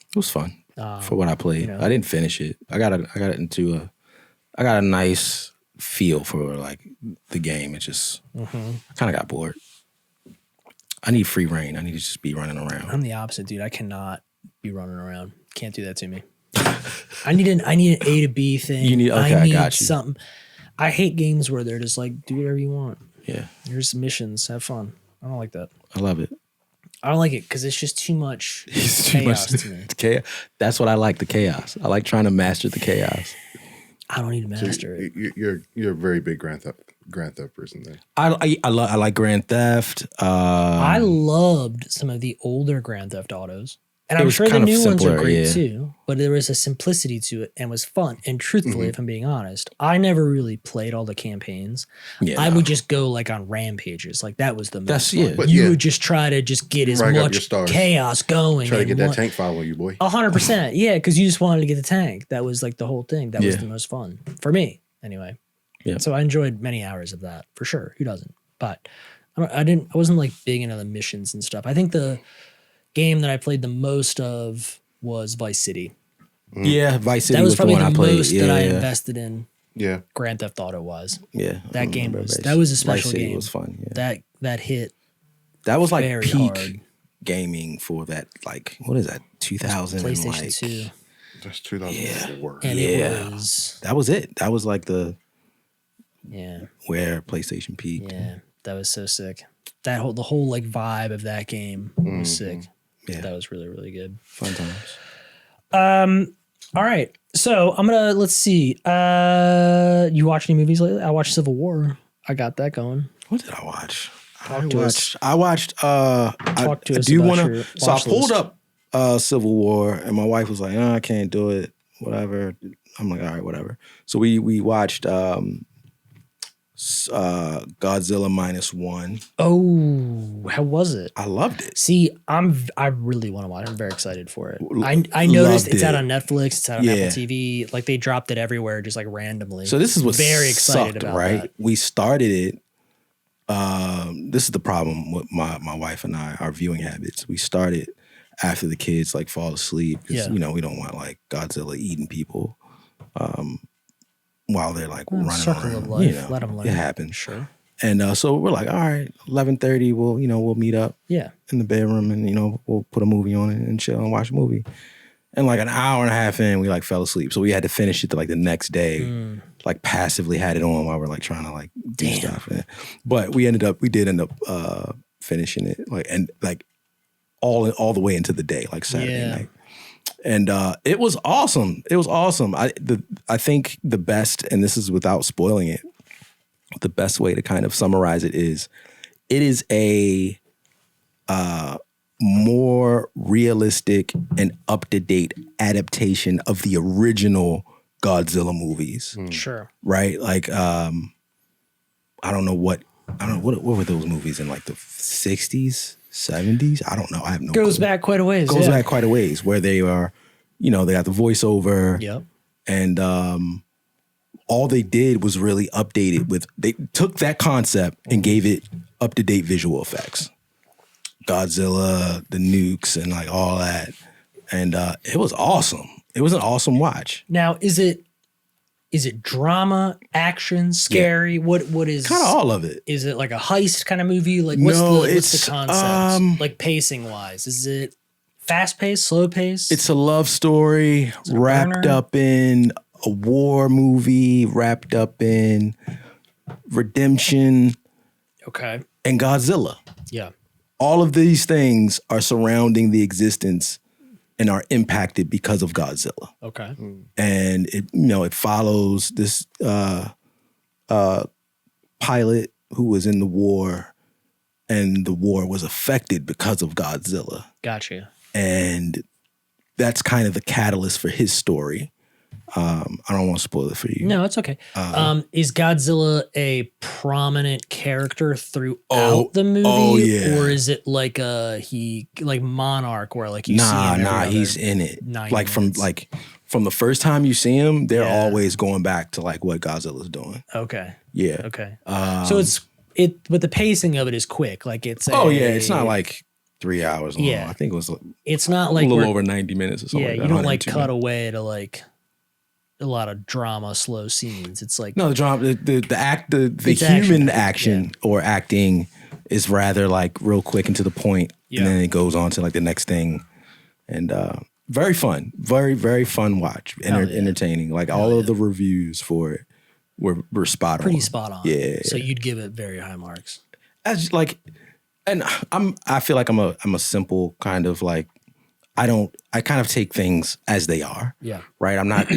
It was fun for what I played. You know. I didn't finish it. I got a nice feel for like the game. It just I kind of got bored. I need free reign. I need to just be running around. I'm the opposite, dude. I cannot be running around. Can't do that to me. I need an A to B thing. You need okay. I got you. Something. I hate games where they're just like, do whatever you want. Yeah. Here's missions. Have fun. I don't like that. I love it. I don't like it because it's just too much It's chaos too much to me. chaos. That's what I like, the chaos. I like trying to master the chaos. I don't need to master it. You're a very big Grand Theft person then. I like Grand Theft. I loved some of the older Grand Theft Autos. And It I'm was sure the kind of new ones are simpler, great yeah. too, but there was a simplicity to it and was fun. And truthfully, if I'm being honest, I never really played all the campaigns. Yeah, I no. would just go like on rampages. Like that was the most That's- fun. yeah. But You yeah. would just try to just get as Rank up your much stars. chaos going. Try to and get that what- tank following you, boy. 100%. Yeah, because you just wanted to get the tank. That was like the whole thing. That was Yeah. the most fun for me, anyway. Yeah. So I enjoyed many hours of that for sure. Who doesn't? But I wasn't like big into the missions and stuff. I think the game that I played the most of was Vice City. Yeah, Vice City That was was the probably one the I played. most Yeah, that I yeah. invested in Yeah. Grand Theft Auto wise. Yeah, That I game remember was Vice- that was a Vice special City game. was fun. Yeah. That hit That was like very peak hard. gaming for that. Like what is that? 2000 and PlayStation like 2. That's 2004. And Yeah. it was that was it. That was like the yeah. where PlayStation peaked. Yeah. That was so sick. The whole like vibe of that game was sick. Yeah. That was really, really good. Fun times. All right. So let's see. You watch any movies lately? I watched Civil War. I got that going. What did I watch? Talk to us. I watched Talk to I us do about want your to so I watch pulled list. up Civil War and my wife was like, "Oh, I can't do it. Whatever." I'm like, "All right, whatever." So we watched Godzilla -1. Oh, how was it? I loved it. See, I really want to watch it. I'm very excited for it. I noticed Loved it's out it. on Netflix, it's out on Yeah. Apple TV. Like they dropped it everywhere just like randomly. So this is what's very excited sucked, about right? that. We started it. This is the problem with my wife and I, our viewing habits. We started after the kids like fall asleep because Yeah. we don't want like Godzilla eating people while they're like running Circle around. of life. Let 'em learn. It happens. Sure. And so we're like, all right, 11:30. We'll meet up Yeah. in the bedroom and we'll put a movie on and chill and watch a movie. And like an hour and a half in, we like fell asleep. So we had to finish it like the next day. Like passively had it on while we're like trying to like do Damn. stuff. But we did end up finishing it like all the way into the day, like Saturday Yeah. night. And it was awesome. It was awesome. I think the best, and this is without spoiling it, the best way to kind of summarize it is a more realistic and up-to-date adaptation of the original Godzilla movies, Sure. right? Like, I don't know what were those movies in like the 60s, 70s? I don't know. I have no Goes clue. back quite a ways. Goes yeah. back quite a ways where they are, they got the voiceover Yep. and all they did was really update it they took that concept and gave it up-to-date visual effects. Godzilla, the nukes, and like all that. And it was awesome. It was an awesome watch. Now, is it drama, action, scary? What is Kind of all of it. Is it like a heist kind of movie? Like No, what's the it's, concept? Like pacing wise, is it fast paced, slow paced? It's a love story a wrapped burner? up in a war movie, wrapped up in redemption okay. and Godzilla. Yeah. All of these things are surrounding the existence and are impacted because of Godzilla. Okay. And it follows this pilot who was in the war, and the war was affected because of Godzilla. Gotcha. And that's kind of the catalyst for his story. I don't want to spoil it for you. No, it's okay. Is Godzilla a prominent character throughout the movie? oh, yeah. Or is it like Monarch where like you see him every other he's in it. 90 Like minutes? from the first time you see him, they're Yeah. always going back to like what Godzilla's doing. Okay. Yeah. Okay. Um, So it's but the pacing of it is quick. Like it's it's not like 3 hours long. Yeah. I think it was it's not a like little over 90 minutes or something. Yeah, like that, you don't like 102 cut minutes. away to like a lot of drama, slow scenes. It's like No, the drama, the It's human action, action or acting is rather like real quick and to the point, Yeah. and then it goes on to like the next thing, and very fun, very very fun watch, Hell yeah. entertaining. Like all of the reviews for it were spot on, pretty spot on. Yeah. So you'd give it very high marks. As like, and I feel like I'm a simple kind of like I kind of take things as they are. Yeah. Right. I'm not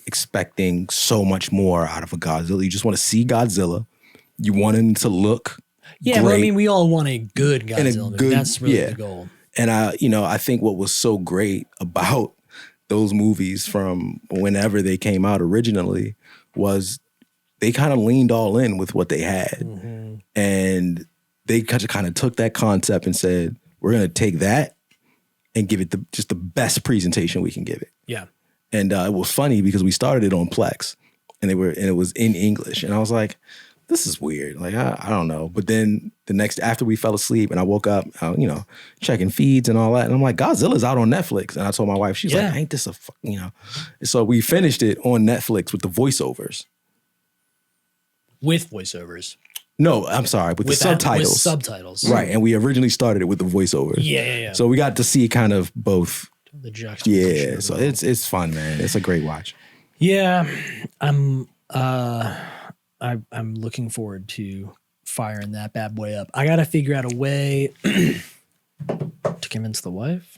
expecting so much more out of a Godzilla. You just want to see Godzilla. You want him to look Yeah, great. but I mean, we all want a good And a Godzilla movie. good- That's really yeah. the goal. And I think what was so great about those movies from whenever they came out originally was they kind of leaned all in with what they had. Mm-hmm. And they kind of took that concept and said, we're going to take that and give it just the best presentation we can give it. Yeah. And it was funny because we started it on Plex and it was in English. And I was like, this is weird. Like, I don't know. But then after we fell asleep and I woke up, checking feeds and all that. And I'm like, Godzilla's out on Netflix. And I told my wife, she's like, ain't this And so we finished it on Netflix with the voiceovers. With voiceovers. No, I'm sorry, with the subtitles. With subtitles. Right. And we originally started it with the voiceovers. Yeah. So we got to see kind of both. The juxtaposition. Yeah. of So it all. it's fun, man. It's a great watch. Yeah. I'm looking forward to firing that bad boy up. I got to figure out a way to convince the wife.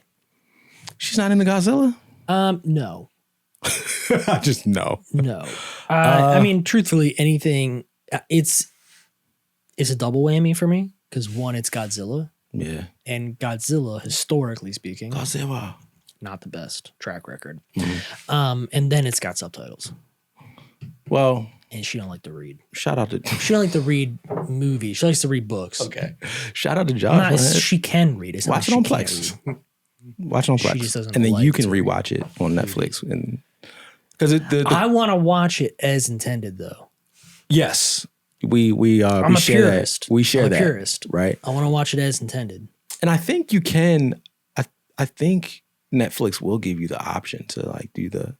She's not into Godzilla? No. I just know. No. I mean, truthfully, anything, it's a double whammy for me because one, it's Godzilla, Yeah. and Godzilla, historically speaking, Godzilla. not the best track record. Mm-hmm. And then it's got subtitles, Well, and she don't like to read. shout out to She don't like to read movies. She likes to read books. Okay. Shout out to Josh. Not, man. she can read. It's Watch not it on she can't Plex. read. Watch it on She Plex. just doesn't And then you like can to rewatch it on Netflix. And because I want to watch it as intended, though. yes, we I'm a share purist. that. We share I'm a that. purist. Right. I want to watch it as intended. And I think you can. I think Netflix will give you the option to like do the.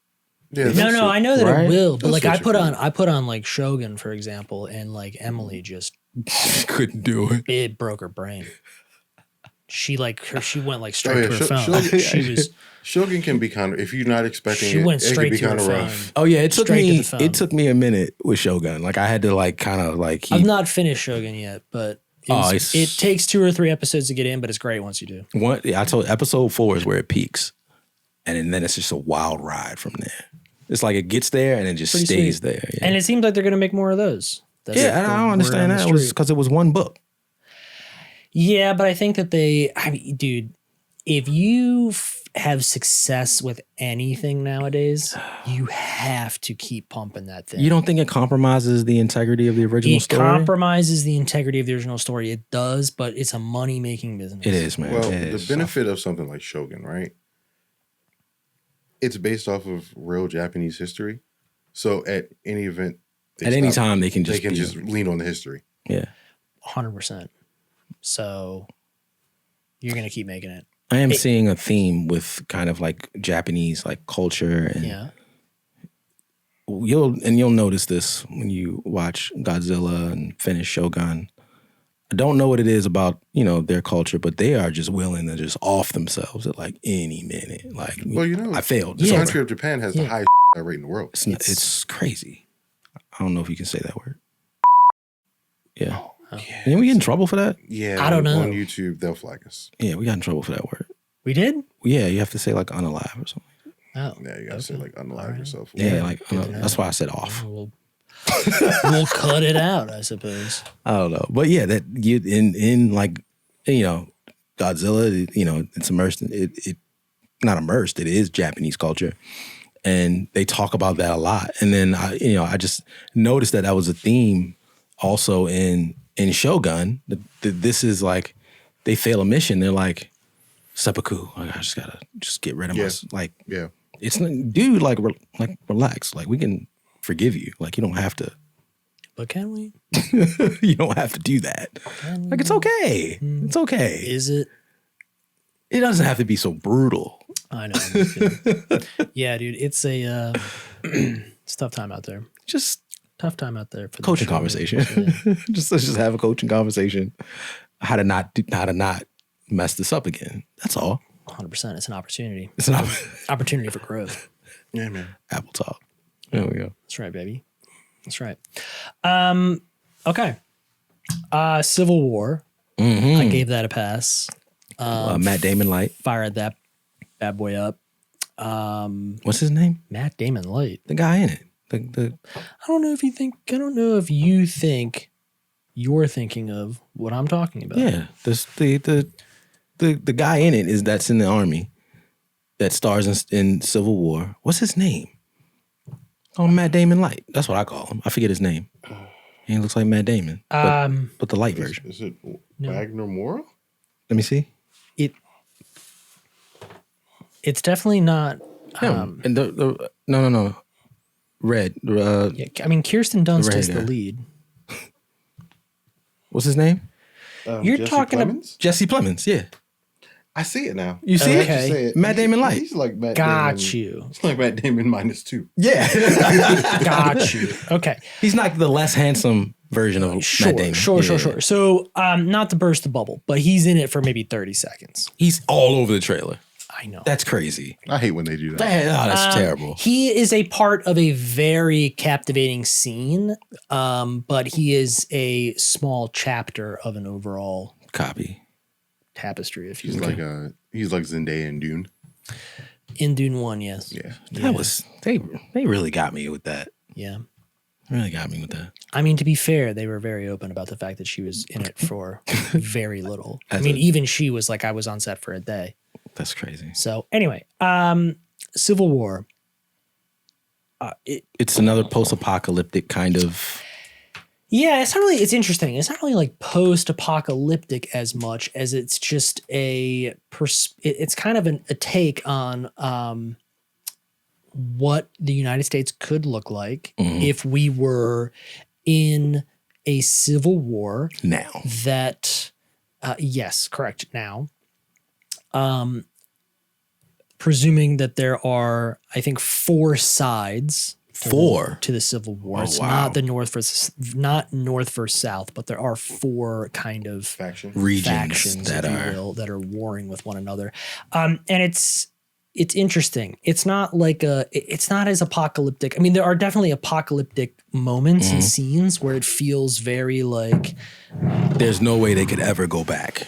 Yeah, No, I know that Right? it will, but That's like what I put on like Shogun, for example, and like Emily just Couldn't do it. it broke her brain. She went like Oh, straight yeah, to her phone. She was Shogun can be kind of, if you're not expecting she it, went it can straight be to her kind of phone. rough. Oh yeah, it took Straight to me. the phone. It took me a minute with Shogun. Like I had to like kind of like. I've not finished Shogun yet, but it takes 2 or 3 episodes to get in, but it's great once you do. I told episode 4 is where it peaks, and then it's just a wild ride from there. It's like it gets there and it just Pretty stays sweet. there. Yeah, And it seems like they're going to make more of those. That's yeah, and the I don't word understand on the that. It was street. because it was one book. Yeah, but I think that dude, if you have success with anything nowadays, you have to keep pumping that thing. You don't think it compromises the integrity of the original It story? compromises the integrity of the original story. It does, but it's a money-making business. It is, man. Well, It the is. benefit of something like Shogun, right? It's based off of real Japanese history. So at any event, At any time, they can they just can be, just lean on the history. yeah. 100%. So you're going to keep making it. I am seeing a theme with kind of like Japanese like culture, and Yeah. you'll notice this when you watch Godzilla and finish Shogun. I don't know what it is about their culture, but they are just willing to just off themselves at like any minute. Like, Well, I failed. The It's over. country of Japan has the Yeah. highest rate in the world. It's crazy. I don't know if you can say that word. Yeah. Oh. Didn't we get in trouble for that? Yeah, I don't know. On YouTube, they'll flag us. Yeah, we got in trouble for that word. We did? Yeah, you have to say like unalive or something. Oh. Yeah, you gotta say Okay. like unalive Alright. yourself. Yeah, like good to know. that's why I said off. We'll cut it out, I suppose. I don't know, but yeah, that you in like Godzilla, it's immersed. It not immersed. It is Japanese culture, and they talk about that a lot. And then I just noticed that was a theme also in Shogun. This is like they fail a mission. They're like seppuku. Like, I just gotta get rid of Yeah. us. Like Yeah. it's dude. Like relax. Like we can forgive you. Like you don't have to But can we? You don't have to do that. Like, it's okay. It's okay. Is it? It doesn't have to be so brutal. I know. Yeah, dude. It's a it's a tough time out there. Just Tough time out there for the coaching show. conversation. Yeah. Let's just have a coaching conversation. How to not mess this up again. That's all. 100%. It's an opportunity. It's an Opportunity for growth. Yeah, man. Apple Talk. There we go. That's right, baby. That's right. Okay. Civil War. I gave that a pass. Matt Damon Light. Fired that bad boy up. What's his name? Matt Damon Light. The guy in it. The I don't know if you think you're thinking of what I'm talking about. yeah. The guy in it that's in the army that stars in Civil War. What's his name? Oh, Matt Damon Light. That's what I call him. I forget his name. He looks like Matt Damon, but the light version. Is it Wagner Moura? Let me see. It's definitely not. Him. And no. Red. Yeah, I mean, Kirsten Dunst red is the guy. lead. What's his name? You're Jesse talking about- Plemons? Jesse Plemons. Yeah. I see it now. You see Now it? that you Okay. say it, Matt Damon Light. He's like Matt Got Damon. you. It's like Matt Damon -2. Yeah. Got you. Okay. He's not the less handsome version of Matt Damon. Sure. Yeah. So, not to burst the bubble, but he's in it for maybe 30 seconds. He's all over the trailer. I know. That's crazy. I hate when they do that. That's terrible. He is a part of a very captivating scene, but he is a small chapter of an overall Copy. tapestry, if you He's will. he's like Zendaya in Dune. In Dune 1, yes. Yeah. That was they really got me with that. Yeah. Really got me with that. I mean, to be fair, they were very open about the fact that she was in it for very little. I As mean, a- even she was like, I was on set for a day. That's crazy. So anyway, Civil War. It's another post-apocalyptic kind of. Yeah, it's interesting. It's not really like post-apocalyptic as much as it's just it's kind of a take on what the United States could look like if we were in a civil war Now. that yes, correct, now. Presuming that there are, I think, 4 sides. 4 to the Civil War. Oh, It's wow. not not North versus South, but there are 4 kind of Faction. regions factions, that if you are. will, that are warring with one another. And it's interesting. It's not like it's not as apocalyptic. I mean, there are definitely apocalyptic moments and scenes where it feels very like, There's no way they could ever go back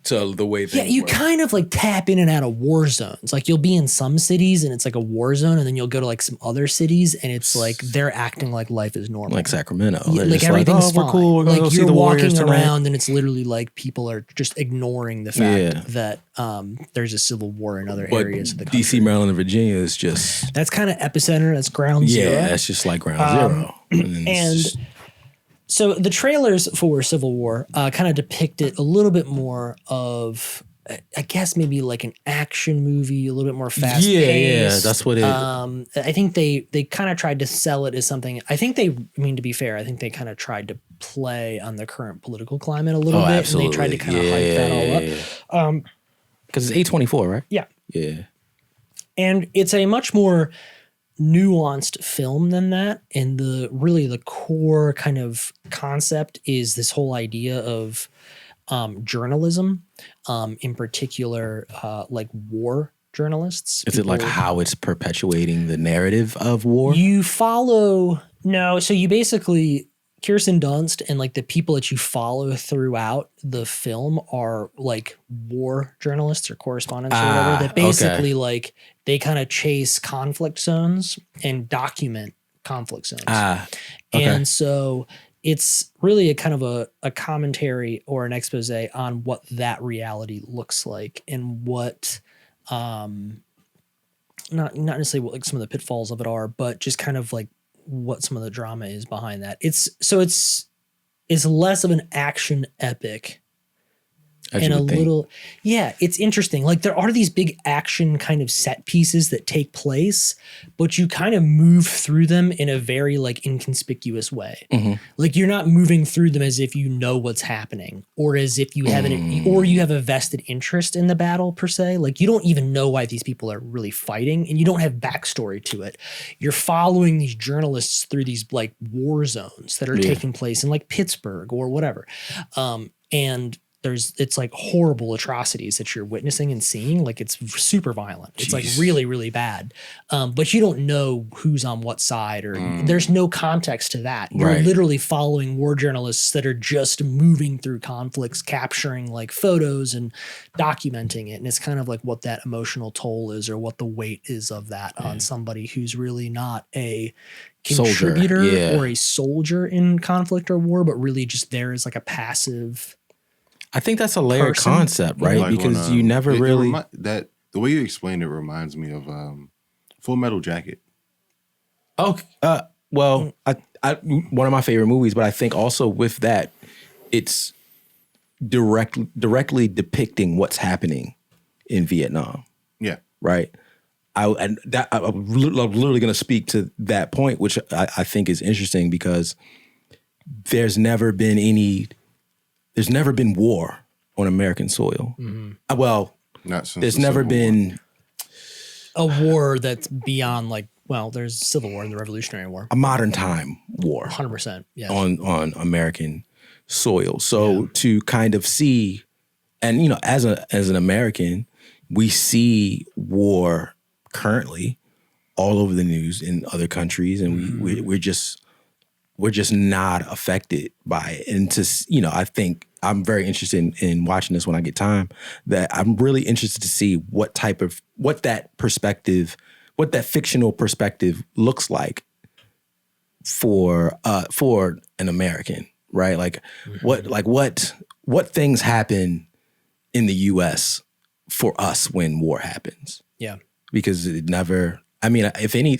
to the way they yeah, you were. kind of like tap in and out of war zones. Like you'll be in some cities and it's like a war zone, and then you'll go to like some other cities and it's like they're acting like life is normal. Like Sacramento. Yeah, They're like just everything's oh, fine. we're cool. We're gonna like go see you're the Warriors walking tonight. around and it's literally like people are just ignoring the fact Yeah. that there's a civil war in other But areas of the country. DC, Maryland, and Virginia is just That's kind of epicenter. That's ground zero. yeah, that's just like ground zero. And, then it's and just- so the trailers for Civil War kind of depict it a little bit more of, I guess maybe like an action movie, a little bit more fast. yeah, that's what it. I think they kind of tried to sell it as something. I think I mean, to be fair, I think they kind of tried to play on the current political climate a little bit, absolutely. and they tried to kind of hype that all up. Because it's A24, right? Yeah, Yeah. and it's a much more nuanced film than that. And the core kind of concept is this whole idea of journalism, in particular, like war journalists. Is it like People- how it's perpetuating the narrative of war? You follow so you basically Kirsten Dunst and like the people that you follow throughout the film are like war journalists or correspondents or whatever that basically like they kind of chase conflict zones and document conflict zones. Okay. And so it's really a kind of a commentary or an expose on what that reality looks like and what not necessarily what like some of the pitfalls of it are, but just kind of like what some of the drama is behind that. It's less of an action epic and a little, it's interesting. Like there are these big action kind of set pieces that take place, but you kind of move through them in a very like inconspicuous way. Like you're not moving through them as if you know what's happening or as if you have or you have a vested interest in the battle per se. Like you don't even know why these people are really fighting and you don't have backstory to it. You're following these journalists through these like war zones that are taking place in like Pittsburgh or whatever. And it's like horrible atrocities that you're witnessing and seeing. Like it's super violent. It's like really, really bad. But you don't know who's on what side or there's no context to that. You're literally following war journalists that are just moving through conflicts, capturing like photos and documenting it. And it's kind of like what that emotional toll is or what the weight is of that on somebody who's really not a contributor or a soldier in conflict or war, but really just there as like a passive. I think that's a layered concept, right? Like because you never really the way you explained it reminds me of Full Metal Jacket. Oh, well, I one of my favorite movies, but I think also with that, it's directly depicting what's happening in Vietnam. Yeah, right. I'm literally going to speak to that point, which I think is interesting because there's never been war on American soil. Well, not since there's never been a war that's beyond like, well, there's Civil War and the Revolutionary War, a modern time war, 100%, on American soil. So to kind of see, and you know, as an American, we see war currently all over the news in other countries, and we're just not affected by it. And to, you know, I think I'm very interested in watching this when I get time, that I'm really interested to see what that fictional perspective looks like for an American, right? Like what things happen in the US for us when war happens. Yeah. Because it never, I mean, if any,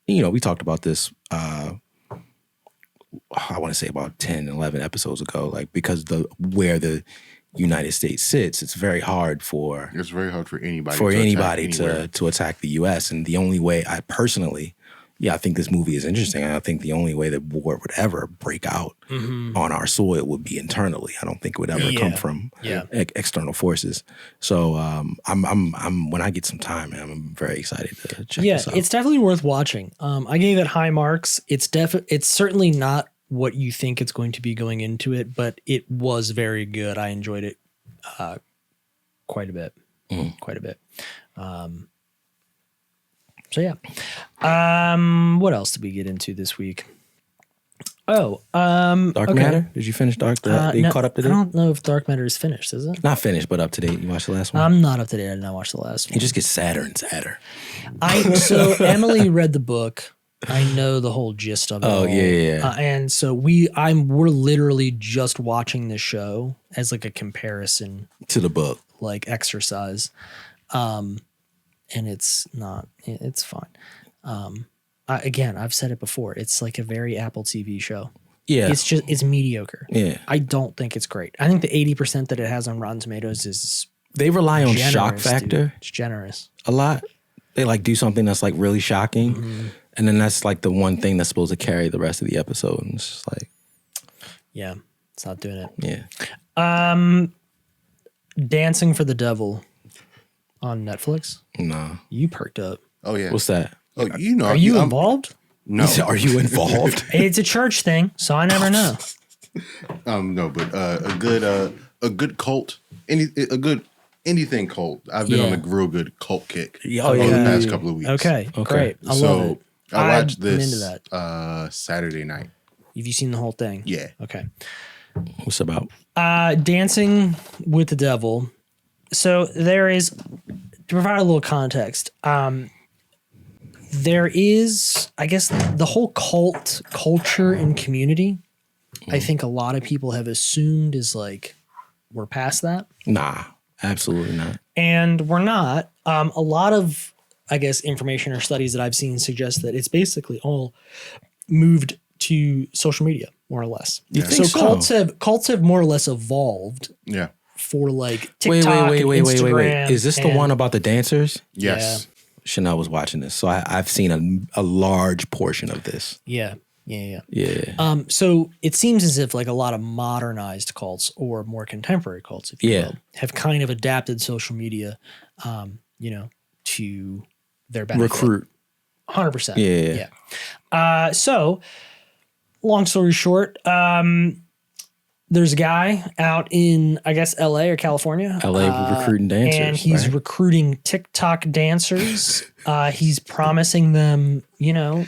you know, we talked about this, I want to say about 10, 11 episodes ago, like because where the United States sits, it's very hard for anybody to attack the U.S. And the only way I personally, I think this movie is interesting. I think the only way that war would ever break out on our soil would be internally. I don't think it would ever come from external forces. So I'm when I get some time, man, I'm very excited to check this out. It's definitely worth watching. I gave it high marks. It's certainly not what you think it's going to be going into it, but it was very good. I enjoyed it quite a bit. So yeah. What else did we get into this week? Dark Matter? Did you finish Dark? You caught up to date? I don't know if Dark Matter is finished, is it? Not finished, but up to date. You watched the last one? I'm not up to date. I did not watch the last one. It just gets sadder and sadder. So Emily read the book. I know the whole gist of it. Oh, yeah. And so we're literally just watching the show as like a comparison to the book, like exercise. And it's fine. I've said it before. It's like a very Apple TV show. Yeah. It's mediocre. Yeah. I don't think it's great. I think the 80% that it has on Rotten Tomatoes is they rely on shock factor. Dude. It's generous. A lot. They like do something that's like really shocking. And then that's like the one thing that's supposed to carry the rest of the episode. And it's just like, yeah, it's not doing it. Yeah. Dancing for the Devil on Netflix. Nah. You perked up. Oh yeah. What's that? Oh, you know. Are you involved? No. Are you involved? It's a church thing, so I never know. No, but a good cult, anything cult. I've been on a real good cult kick over the past couple of weeks. Okay, great. I love it. I watched this into that. Saturday night. Have you seen the whole thing? Yeah. Okay. What's it about? Dancing with the Devil. So there is, to provide a little context, there is, I guess, the whole cult culture and community. I think a lot of people have assumed is like, we're past that. Nah, absolutely not. And we're not. A lot of, I guess, information or studies that I've seen suggest that it's basically all moved to social media, more or less. You think so? Cults have more or less evolved. Yeah. for like TikTok wait. and Instagram. Is this the and- one about the dancers? Yes. Chanel was watching this, so I've seen a large portion of this. Yeah. Yeah. So it seems as if like a lot of modernized cults or more contemporary cults, if you will, have kind of adapted social media, to their benefit. Recruit. 100%. Yeah. So long story short, there's a guy out in, I guess, LA or California. LA recruiting dancers. And he's right? recruiting TikTok dancers. He's promising them, the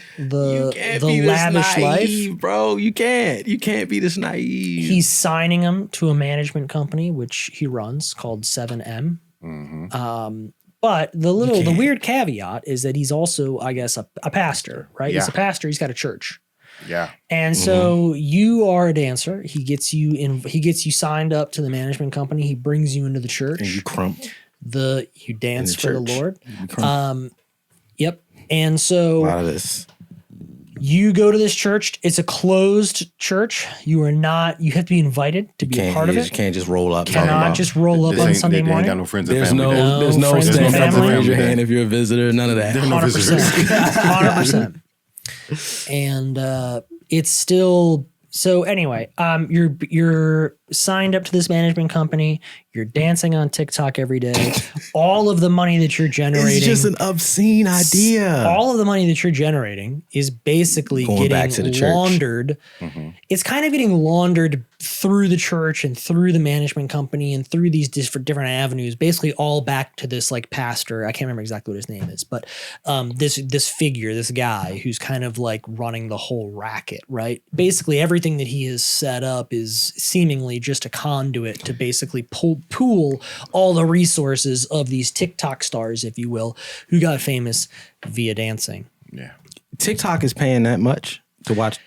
lavish life. Bro. You can't be this naive. He's signing them to a management company, which he runs called 7M. But the weird caveat is that he's also, I guess, a pastor, right? Yeah. He's a pastor. He's got a church. Yeah. And so you are a dancer. He gets you signed up to the management company. He brings you into the church. And you crump. You dance for the church. Lord. Yep. And so A lot of this. you go to this church. It's a closed church. You have to be invited to be a part of You it. can't just roll up. Cannot just roll up on Sunday They ain't morning. got no friends and There's family. no, there. there's no friends and stand up and family. raise your hand if you're a visitor. None of that. There are no 100%. visitors. 100%. And it's still so anyway, you're signed up to this management company, you're dancing on TikTok every day. All of the money that you're generating, It's just an obscene idea. all of the money that you're generating is basically Going back to the getting church. laundered. It's kind of getting laundered through the church and through the management company and through these different avenues, basically all back to this like pastor. I can't remember exactly what his name is, but this figure, this guy who's kind of like running the whole racket, right? Basically everything that he has set up is seemingly just a conduit to basically pool all the resources of these TikTok stars, if you will, who got famous via dancing. Yeah. TikTok is paying that much to watch,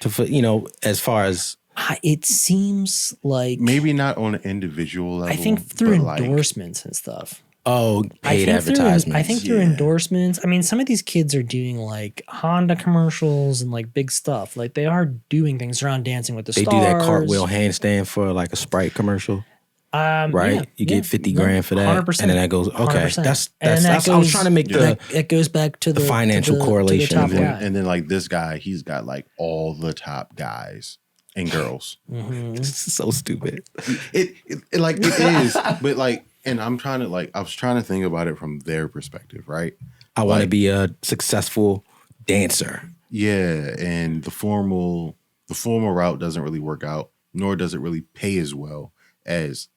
as far as. It seems like Maybe not on an individual level. I think through but like, endorsements and stuff. Paid advertisements. I think through endorsements. I mean, some of these kids are doing like Honda commercials and like big stuff. Like they are doing things around Dancing with the They Stars. do that cartwheel handstand for like a Sprite commercial. Right? You get 50 grand for that. 100%. And then that goes, okay. 100%. That's And then that I was goes- trying to make it goes back to the financial to the correlation top of it. guy. and then like this guy, he's got like all the top guys and girls. It's so stupid. It like it is, but like, and I was trying to think about it from their perspective, right? I want to be a successful dancer. Yeah, and the formal route doesn't really work out, nor does it really pay as well as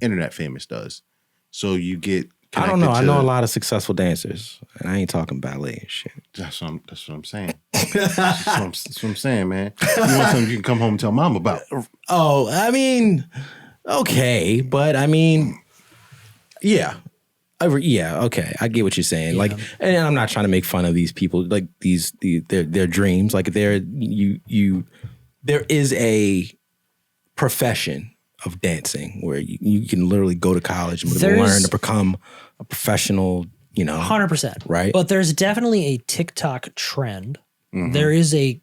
internet famous does. So you get I don't know. I connected know a to- lot of successful dancers, and I ain't talking ballet and shit. That's what I'm saying. That's what I'm saying, man. You want something you can come home and tell mom about. Oh, I mean, okay, but I mean, yeah. Okay. I get what you're saying. Like, and I'm not trying to make fun of these people, like their dreams. Like there is a profession of dancing where you can literally go to college and learn to become a professional, 100%. Right. But there's definitely a TikTok trend. There is a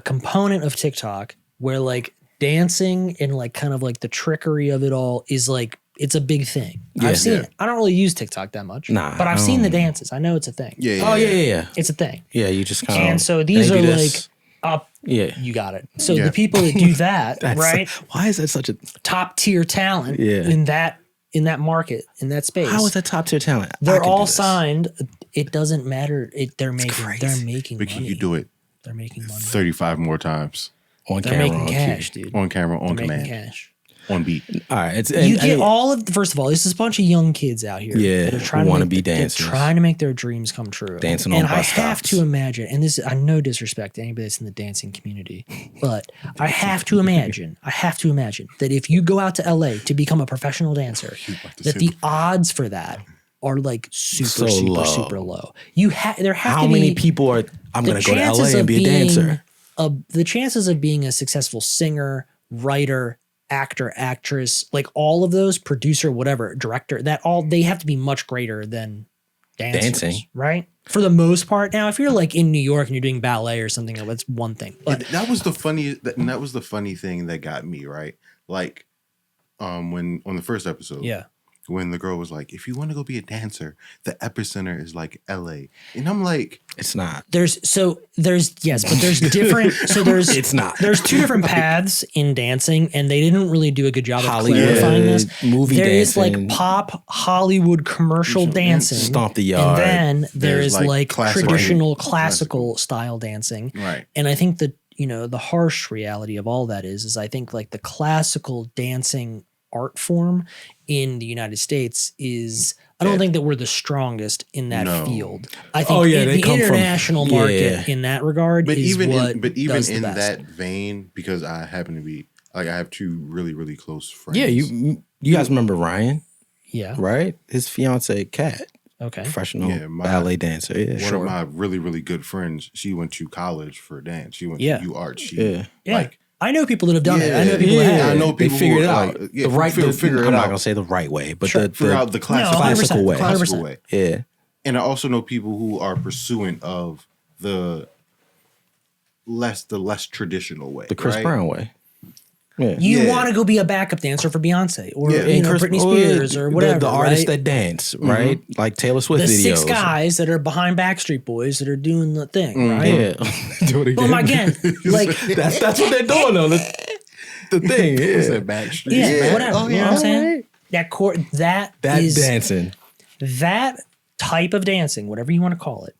component of TikTok where like dancing and like kind of like the trickery of it all is like, it's a big thing. Yeah. I've seen it. I don't really use TikTok that much. Nah, but I've I seen the don't. dances. I know it's a thing. Yeah. Oh yeah. It's a thing. Yeah, you just kind of. And so these are like up. Yeah. You got it. So Yeah. the people that do that, That's right? Why is that such a? Top tier talent Yeah. in that market, in that space. How is that top tier talent? I They're could do all this. signed. It doesn't matter. They're making But can money. you do it They're making money. 35 more times on They're camera, making on cash, key. dude. on camera, on They're command, making cash. on beat? All right, it's You get all of. First of all, this is a bunch of young kids out here. Yeah, that are who trying to wanna make be they're dancers. trying to make their dreams come true. Dancing on and I bus have stops. to imagine, and this, I no disrespect to anybody that's in the dancing community, but I have to imagine that if you go out to LA to become a professional dancer, that the odds for that are like super, So super, low. super low. There have How to many be people are? I'm the going to go to chances LA and of be a dancer. the chances of being a successful singer, writer, actor, actress, like all of those, producer, whatever, director, they have to be much greater than dancers, Dancing. right? For the most part. Now, if you're like in New York and you're doing ballet or something, that's one thing. But that was the funny thing that got me, right? Like when on the first episode. Yeah. When the girl was like, if you want to go be a dancer, the epicenter is like LA. And I'm like, It's not. There's different. So there's It's not. There's two different paths in dancing, and they didn't really do a good job of Hollywood, clarifying this. movie There is dancing. like pop Hollywood commercial dancing, Stomp the yard. and then there There's, is like, like classical- traditional classical style dancing. right. And I think that, the harsh reality of all that is I think like the classical dancing art form in the United States is, I don't think that we're the strongest in that No. field. I think Oh, yeah, the they come from- international market yeah. in that regard But is even what in, but even does the in best. that vein, because I happen to be like, I have two really, really close friends. Yeah, you guys remember Ryan, Yeah. right? His fiance, Kat, Okay. professional Yeah, my- ballet dancer. Yeah, One of my really, really good friends, she went to college for dance. She went Yeah. to UArts. She, Yeah. Yeah. Like, I know people that have done it. I Yeah, know people yeah, that have. I know they people figured who it are out. like, yeah, the right, figure it I'm not out. gonna say the right way, but Sure. figure out the classical, 100%, way. classical 100%. way. yeah, And I also know people who are pursuant of the less traditional way. the Chris right? Brown way. Yeah. You Yeah. want to go be a backup dancer for Beyonce or Yeah. And Chris- Britney Spears or whatever. The artists right? that dance, right? Like Taylor Swift The videos. 6 guys that are behind Backstreet Boys that are doing the thing, Mm-hmm. right? Yeah. Do it But again, like that's what they're doing though. The thing Is is that Backstreet? yeah, whatever. Oh, you know yeah. what I'm saying? That that is dancing. that type of dancing, whatever you want to call it.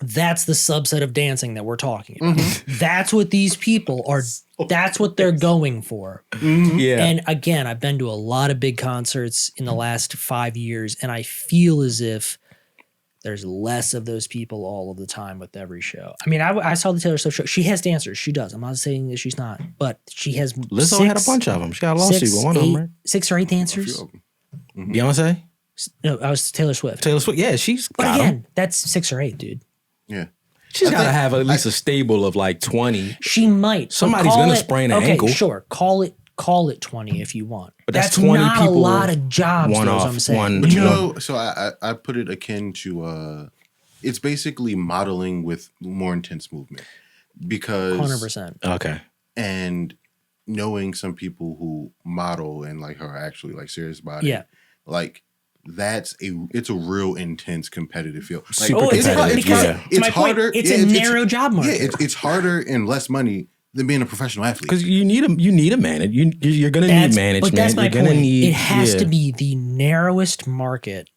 That's the subset of dancing that we're talking about. Mm-hmm. That's what these people are. That's what they're going for. Yeah. And again, I've been to a lot of big concerts in the last 5 years, and I feel as if there's less of those people all of the time with every show. I mean, I saw the Taylor Swift show. She has dancers. She does. I'm not saying that she's not, but she has Lizzo had a bunch of them. She got a lawsuit with one of them, right? 6 or 8 dancers. Beyonce, No, I was Taylor Swift. Taylor Swift. Yeah, she's But got 'em. again, that's 6 or 8, dude. Yeah. She's I got to think- have at least a stable of like 20. She might. but Somebody's call gonna it- sprain an okay, ankle. Sure. Call it 20 if you want. But that's 20 20 not people, a lot of jobs, one though, is off, what I'm saying. one- But you No. know, so I put it akin to it's basically modeling with more intense movement because 100%. Okay. and knowing some people who model and like are actually like serious about Yeah. it, like it's a real intense competitive field. Like, Super Oh, it's competitive, because yeah. to my point, harder. it's yeah, a narrow job market. Yeah, it's harder and less money than being a professional athlete. Because you need a manager. You're gonna need management. But that's my You're gonna point. need. It has yeah. to be the narrowest market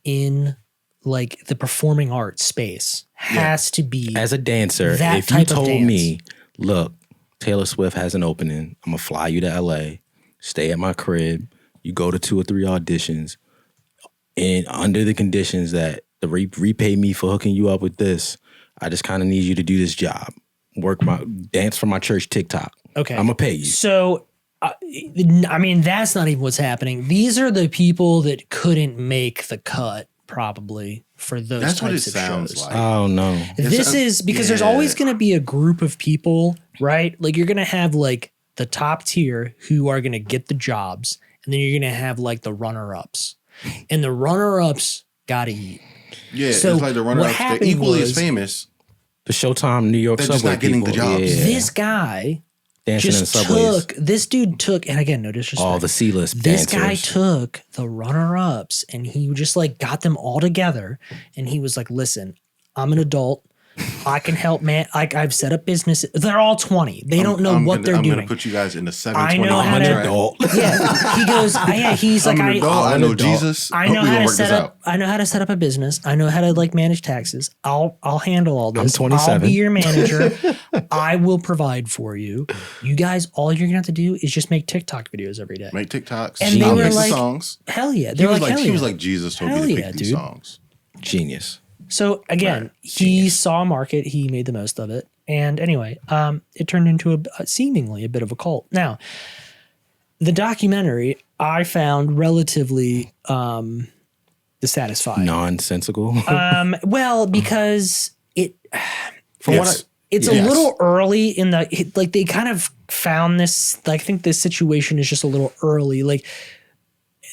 in like the performing arts space. Has to be As a dancer, that if you type of told dance. me, look, Taylor Swift has an opening, I'm gonna fly you to LA, stay at my crib, you go to 2 or 3 auditions, and under the conditions that the repay me for hooking you up with this, I just kind of need you to do this job, dance for my church TikTok. Okay. I'm gonna pay you. So, I mean, that's not even what's happening. These are the people that couldn't make the cut, probably, for those That's what it types of sounds shows. like. Oh no. This is because there's always yeah. going to be a group of people, right? Like you're going to have like the top tier who are going to get the jobs, and then you're going to have like the runner-ups, and the runner-ups got to eat. Yeah, So it's like the what runner-ups. They're happened equally was- as famous. The Showtime New York They're just subway not getting the people, jobs. yeah. This guy dancing in the just subways. this dude took, and again, no disrespect. All the C-list This dancers. guy took the runner-ups and he just like got them all together, and he was like, "Listen, I'm an adult. I can help, man. I've set up business. They're all 20. They don't know what they're I'm doing. gonna put you guys in the I 720 know how to- contract. Yeah, he goes. Yeah, he's like, I'm an adult. I I'm know an adult. Jesus. I Hope know we how gonna to work set this up. out. I know how to set up a business. I know how to like manage taxes. I'll handle all this. I'm 27. I'll be your manager. I will provide for you. You guys, all you're gonna have to do is just make TikTok videos every day. Make TikToks. And I'll they were pick the like- songs. Hell yeah, He they're was like, hell he was yeah. like Jesus told Hell me to yeah, pick these dude. songs. Genius. So again, he saw a market, he made the most of it, and anyway, it turned into seemingly a bit of a cult. Now, the documentary I found relatively dissatisfying. Nonsensical. Well, because it From what Yes. it's Yes. a little early in the like they kind of found this. I think this situation is just a little early. Like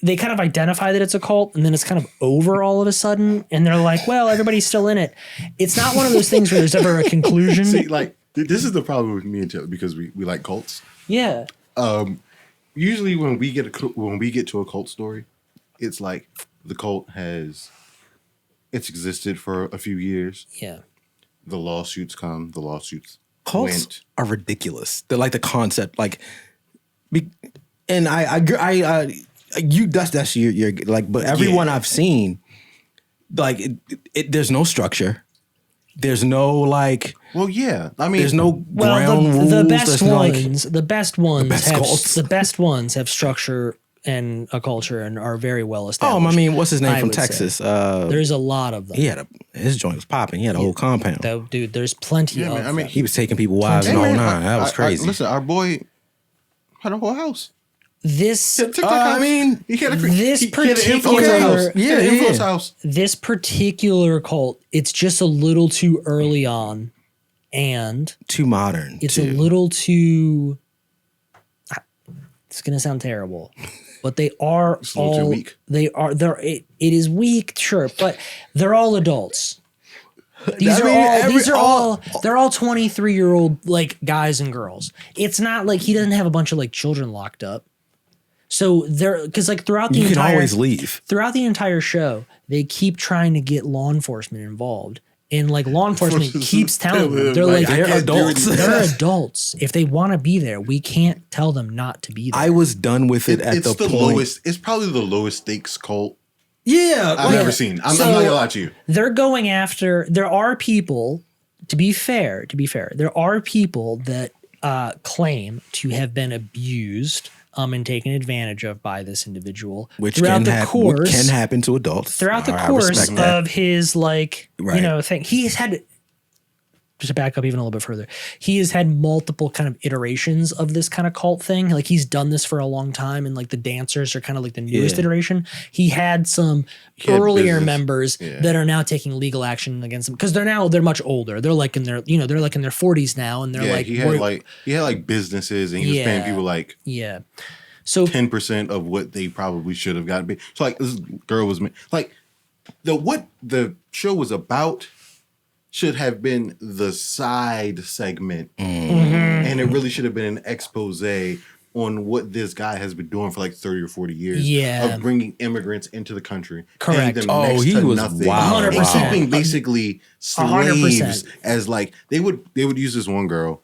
they kind of identify that it's a cult, and then it's kind of over all of a sudden, and they're like, "Well, everybody's still in it." It's not one of those things where there's ever a conclusion. See, like this is the problem with me and Taylor because we like cults. Yeah, usually when we get to a cult story, it's like the cult it's existed for a few years. Yeah. The lawsuits come. The lawsuits Cults went. are ridiculous. They're like the concept, and that's your like. But everyone I've seen, like, there's no structure. There's no like. Well, yeah. I mean, there's no ground rules. The best There's no, like, the best ones cults. the best ones have structure and a culture and are very well established. I mean, what's his name I from would say. Texas? There's a lot of them. His joint was popping. He had a whole compound. Dude, there's plenty of man, I mean, them. He was taking people wives and all nine. That was crazy. Listen, our boy had a whole house. This He had a TikTok house. I mean, he had a this he had an particular- influencer house. Yeah, He had an yeah. influencer house. this particular cult, it's just a little too early on, and too modern. it's too. a little too. It's gonna sound terrible, but they are It's a little too all weak. it is weak, sure, but they're all adults. These I are mean, all. These are all- all. They're all 23-year-old like guys and girls. It's not like he doesn't have a bunch of like children locked up. So they're because like throughout the You can entire always leave. throughout the entire show, they keep trying to get law enforcement involved, and like law enforcement keeps telling them they're like They're adults. they're adults. If they want to be there, we can't tell them not to be there. I was done with it at It's the the point. lowest. It's probably the lowest stakes cult Yeah, I've ever seen. I'm not gonna lie to you. They're going after. There are people. To be fair, there are people that claim to have been abused and taken advantage of by this individual which throughout can, the course. can happen to adults. Throughout the I course respect that. of his like Right. thing, he's had. Just to back up even a little bit further, he has had multiple kind of iterations of this kind of cult thing. Like he's done this for a long time, and like the dancers are kind of like the newest Yeah. iteration. He had some had earlier business. members Yeah. that are now taking legal action against him because they're much older. They're like in their they're like in their 40s now, and they're Yeah, like he had like businesses, and he was paying Yeah. people like yeah. So 10% of what they probably should have gotten. So like this girl was like what the show was about should have been the side segment, and it really should have been an expose on what this guy has been doing for like 30 or 40 years Yeah. of bringing immigrants into the country. Correct. paying them Oh, next he to was nothing, wild. and 100%. keeping basically 100%. slaves as like they would use this one girl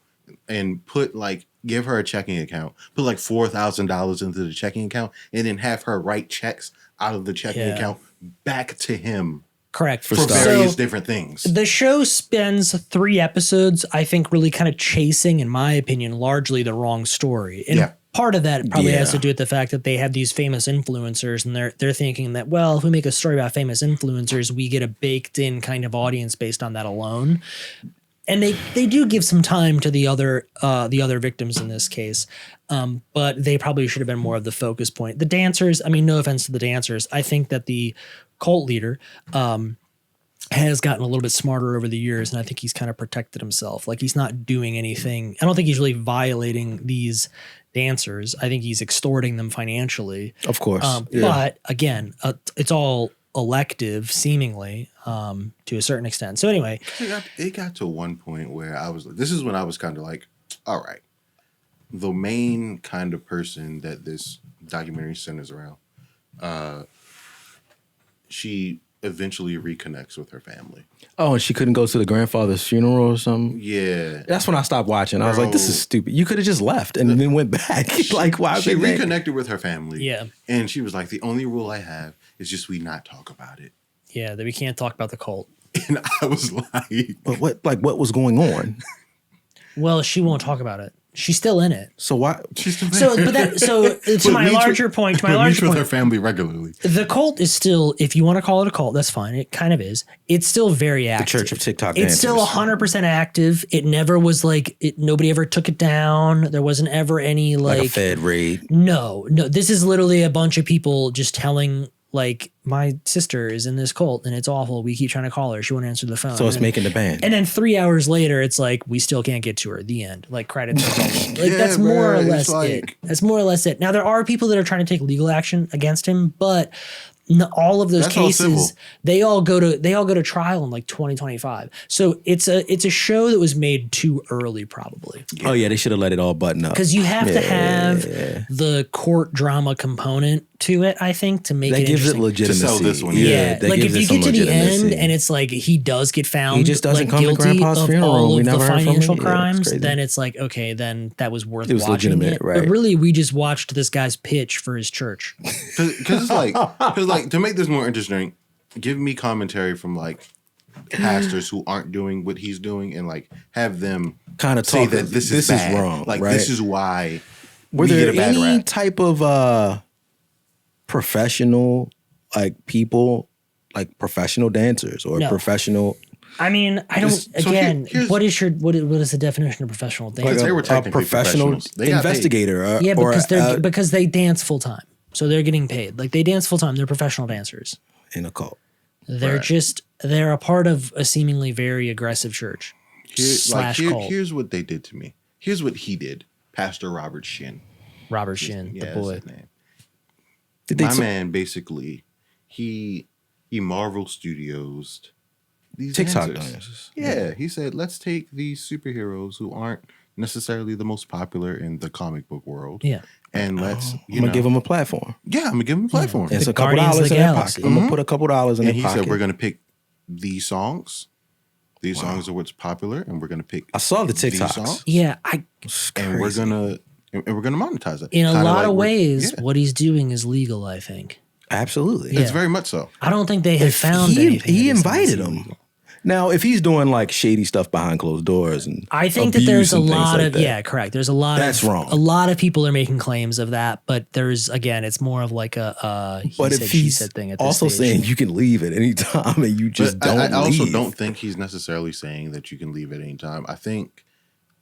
and put like give her a checking account, put like $4,000 into the checking account, and then have her write checks out of the checking Yeah. account back to him correct for stuff. various So- different things. The show spends 3 episodes, I think, really kind of chasing, in my opinion, largely the wrong story. And Yeah. part of that probably has to Yeah. do with the fact that they have these famous influencers, and they're thinking that, well, if we make a story about famous influencers, we get a baked in kind of audience based on that alone. And they do give some time to the other victims in this case, but they probably should have been more of the focus point. The dancers, I mean, no offense to the dancers, I think that the cult leader has gotten a little bit smarter over the years, and I think he's kind of protected himself. Like he's not doing anything. I don't think he's really violating these dancers. I think he's extorting them financially. Of course. But again, it's all elective, seemingly, to a certain extent. So anyway, It got to one point where I was this is when I was kind of like, all right, the main kind of person that this documentary centers around, she eventually reconnects with her family. Oh, and she couldn't go to the grandfather's funeral or something. Yeah. That's when I stopped watching. I was like, "This is Bro. stupid. You could have just left and then went back. Like, why? She They ran- reconnected with her family. Yeah. And she was like, the only rule I have is just we not talk about it. yeah, that we can't talk about the cult. And I was like, But what? Like, what was going on? Well, she won't talk about it. She's still in it. So why? she's still So, there. but that, so to But my meets larger with- point, but meets with her family regularly. the cult is still, if you want to call it a cult, that's fine. It kind of is. It's still very active. Church of TikTok It's still dancers. 100% active. It never was like it. Nobody ever took it down. There wasn't ever any Like a like Fed raid. no. This is literally a bunch of people just telling like my sister is in this cult and it's awful. We keep trying to call her. She won't answer the phone. So it's And then- making the band. And then 3 hours later, it's like we still can't get to her. The end. Like credits. are rolling. Like Yeah, that's more or bruh, it's less like- it. That's more or less it. Now there are people that are trying to take legal action against him, but all of those That's all cases, civil. they all go to trial in like 2025. So it's a show that was made too early, probably. Oh yeah, they should have let it all button up. Because you have to have the court drama component to it, I think, to make That it gives it interesting. legitimacy. To sell this one, Yeah, that like if gives it you some get to the end legitimacy. and it's like he does get found He just doesn't like come to guilty Grandpa's of funeral. all We of the never heard from financial him. Yeah, it's crimes, crazy. then it's like, okay, then that was worth It was watching legitimate, it. right. But really, we just watched this guy's pitch for his church. Because it's like to make this more interesting, give me commentary from like pastors who aren't doing what he's doing, and like have them Kind of say talk that this is bad. wrong. Like right? this is why Were we there get a bad any rap. type of professional like people, like professional dancers or No. professional I mean, I don't. So Again, here's- what is the definition of professional dance? Like, they were a technically professional professionals. They got paid. investigator? Yeah, or, because they dance full time, so they're getting paid. Like they dance full time. They're professional dancers. in a cult. They're Right. they're a part of a seemingly very aggressive church slash cult. Here's what they did to me. Here's what he did. Pastor Robert Shin. Robert Shin, Yeah, the that's boy. his name. Did they My man basically he Marvel Studios these TikTok dancers. dancers? Yeah, he said, let's take these superheroes who aren't necessarily the most popular in the comic book world. Yeah. And let's I'm gonna give them a platform. I'm gonna give them a platform. It's The a couple Guardians of dollars the in their Galaxy. pocket. I'm gonna put a couple dollars in And their he pocket. said we're gonna pick these songs. These songs are what's popular, and we're gonna pick I saw the these TikToks. songs, Yeah, It's and we're crazy. gonna monetize it. in a Kinda lot like of we're- ways, yeah. what he's doing is legal. I think. Absolutely. Yeah. It's very much so. I don't think they have found he anything. he that is invited not him. illegal. Now, if he's doing like shady stuff behind closed doors and I think that abuse there's a and things lot like of that, correct. There's a lot That's of wrong. A lot of people are making claims of that, but there's again, it's more of like a he But said, if she he's said thing at this also stage. saying you can leave at any time and you just But don't I also leave. don't think he's necessarily saying that you can leave at any time. I think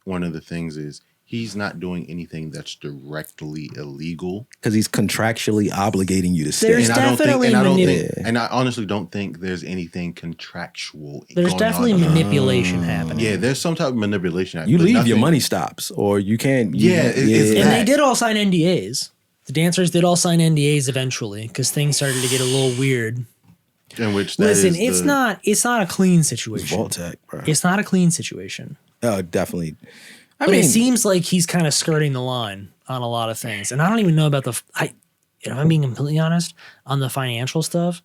one of the things is he's not doing anything that's directly illegal. because he's contractually obligating you to stay. There's And I don't think, definitely and I don't manip- think, and I honestly don't think there's anything contractual. there's going definitely on. manipulation happening. Yeah, there's some type of manipulation. You but leave, your nothing- money stops, or you can't. Yeah, it's And that. they did all sign NDAs. The dancers did all sign NDAs eventually because things started to get a little weird. In which that Listen, is it's not a clean situation. Vault-Tec, bro. It's not a clean situation. Oh, definitely. But it seems like he's kind of skirting the line on a lot of things. And I don't even know about if I'm being completely honest, on the financial stuff,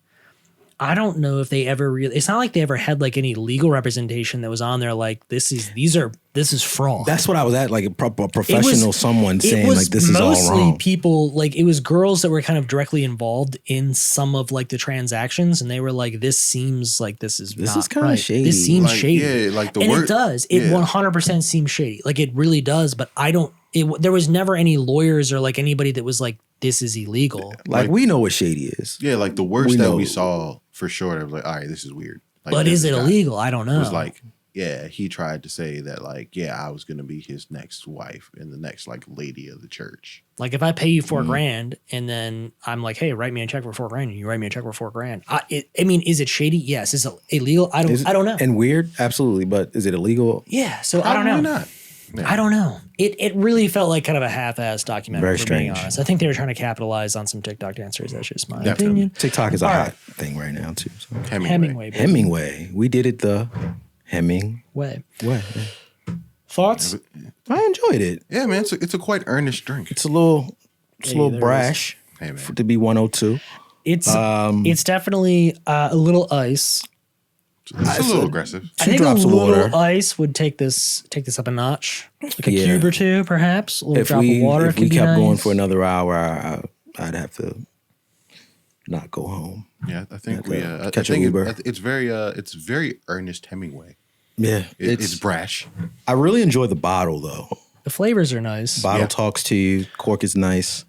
I don't know if they ever really, it's not like they ever had like any legal representation that was on there like this is fraud. That's what I was at, like a professional someone saying like this is all mostly wrong. people, like it was girls that were kind of directly involved in some of like the transactions, and they were like, "This seems like this is kinda right. shady." This seems like, shady." yeah, like the and word. it does. It yeah. 100% seems shady. Like it really does. But I don't. There was never any lawyers or like anybody that was like, "This is illegal." Like we know what shady is. Yeah, like the worst We that know. we saw for sure. I was like, all right, this is weird. Like, But this is it guy illegal? I don't know. Was like, yeah, he tried to say that, like, yeah, I was gonna be his next wife and the next like lady of the church. Like if I pay you Mm-hmm. $4,000 and then I'm like, hey, write me a check for $4,000, and you write me a check for $4,000. I mean, is it shady? Yes. Is it illegal? I don't know. And weird, absolutely. But is it illegal? Yeah. So I don't know. Probably not. Yeah. I don't know. It really felt like kind of a half-assed documentary. Very for being strange. honest. I think they were trying to capitalize on some TikTok dancers. That's just my Definitely. opinion. TikTok is a All hot right. thing right now too. So. Hemingway. baby. Hemingway, we did it the Hemingway. Way. Thoughts? I enjoyed it. Yeah, man, it's a quite earnest drink. It's a little there brash Hey, man. for, to be 102. It's definitely a little ice. It's a little aggressive. I Two think drops a of little water. ice would take this up a notch, like a Yeah. cube or two, perhaps. A little If drop we of water if could we be kept going nice. for another hour, I'd have to not go home. Yeah, I think Okay. we I Catch an think Uber. it's very earnest Hemingway. Yeah, It's brash. I really enjoy the bottle though. The flavors are nice. Bottle Yeah. talks to you. Cork is nice.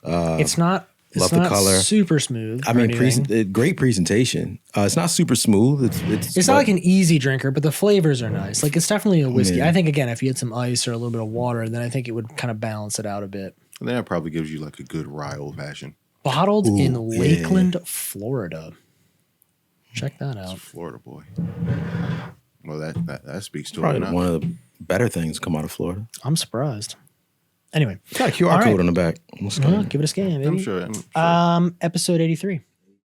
It's not. It's love the not color. super smooth. I or mean, anything. great presentation. It's not super smooth. It's not like an easy drinker, but the flavors are nice. Like it's definitely a whiskey. Yeah. I think again, if you had some ice or a little bit of water, then I think it would kind of balance it out a bit. And then that probably gives you like a good rye old fashioned. Bottled in Ooh, yeah. Lakeland, Florida. Check that out. Florida boy. Well, that speaks to it. probably enough. one of the better things to come out of Florida. I'm surprised. Anyway, Got a QR All right. code on the back. Let's go. give it a scan, baby. I'm sure. Episode 83.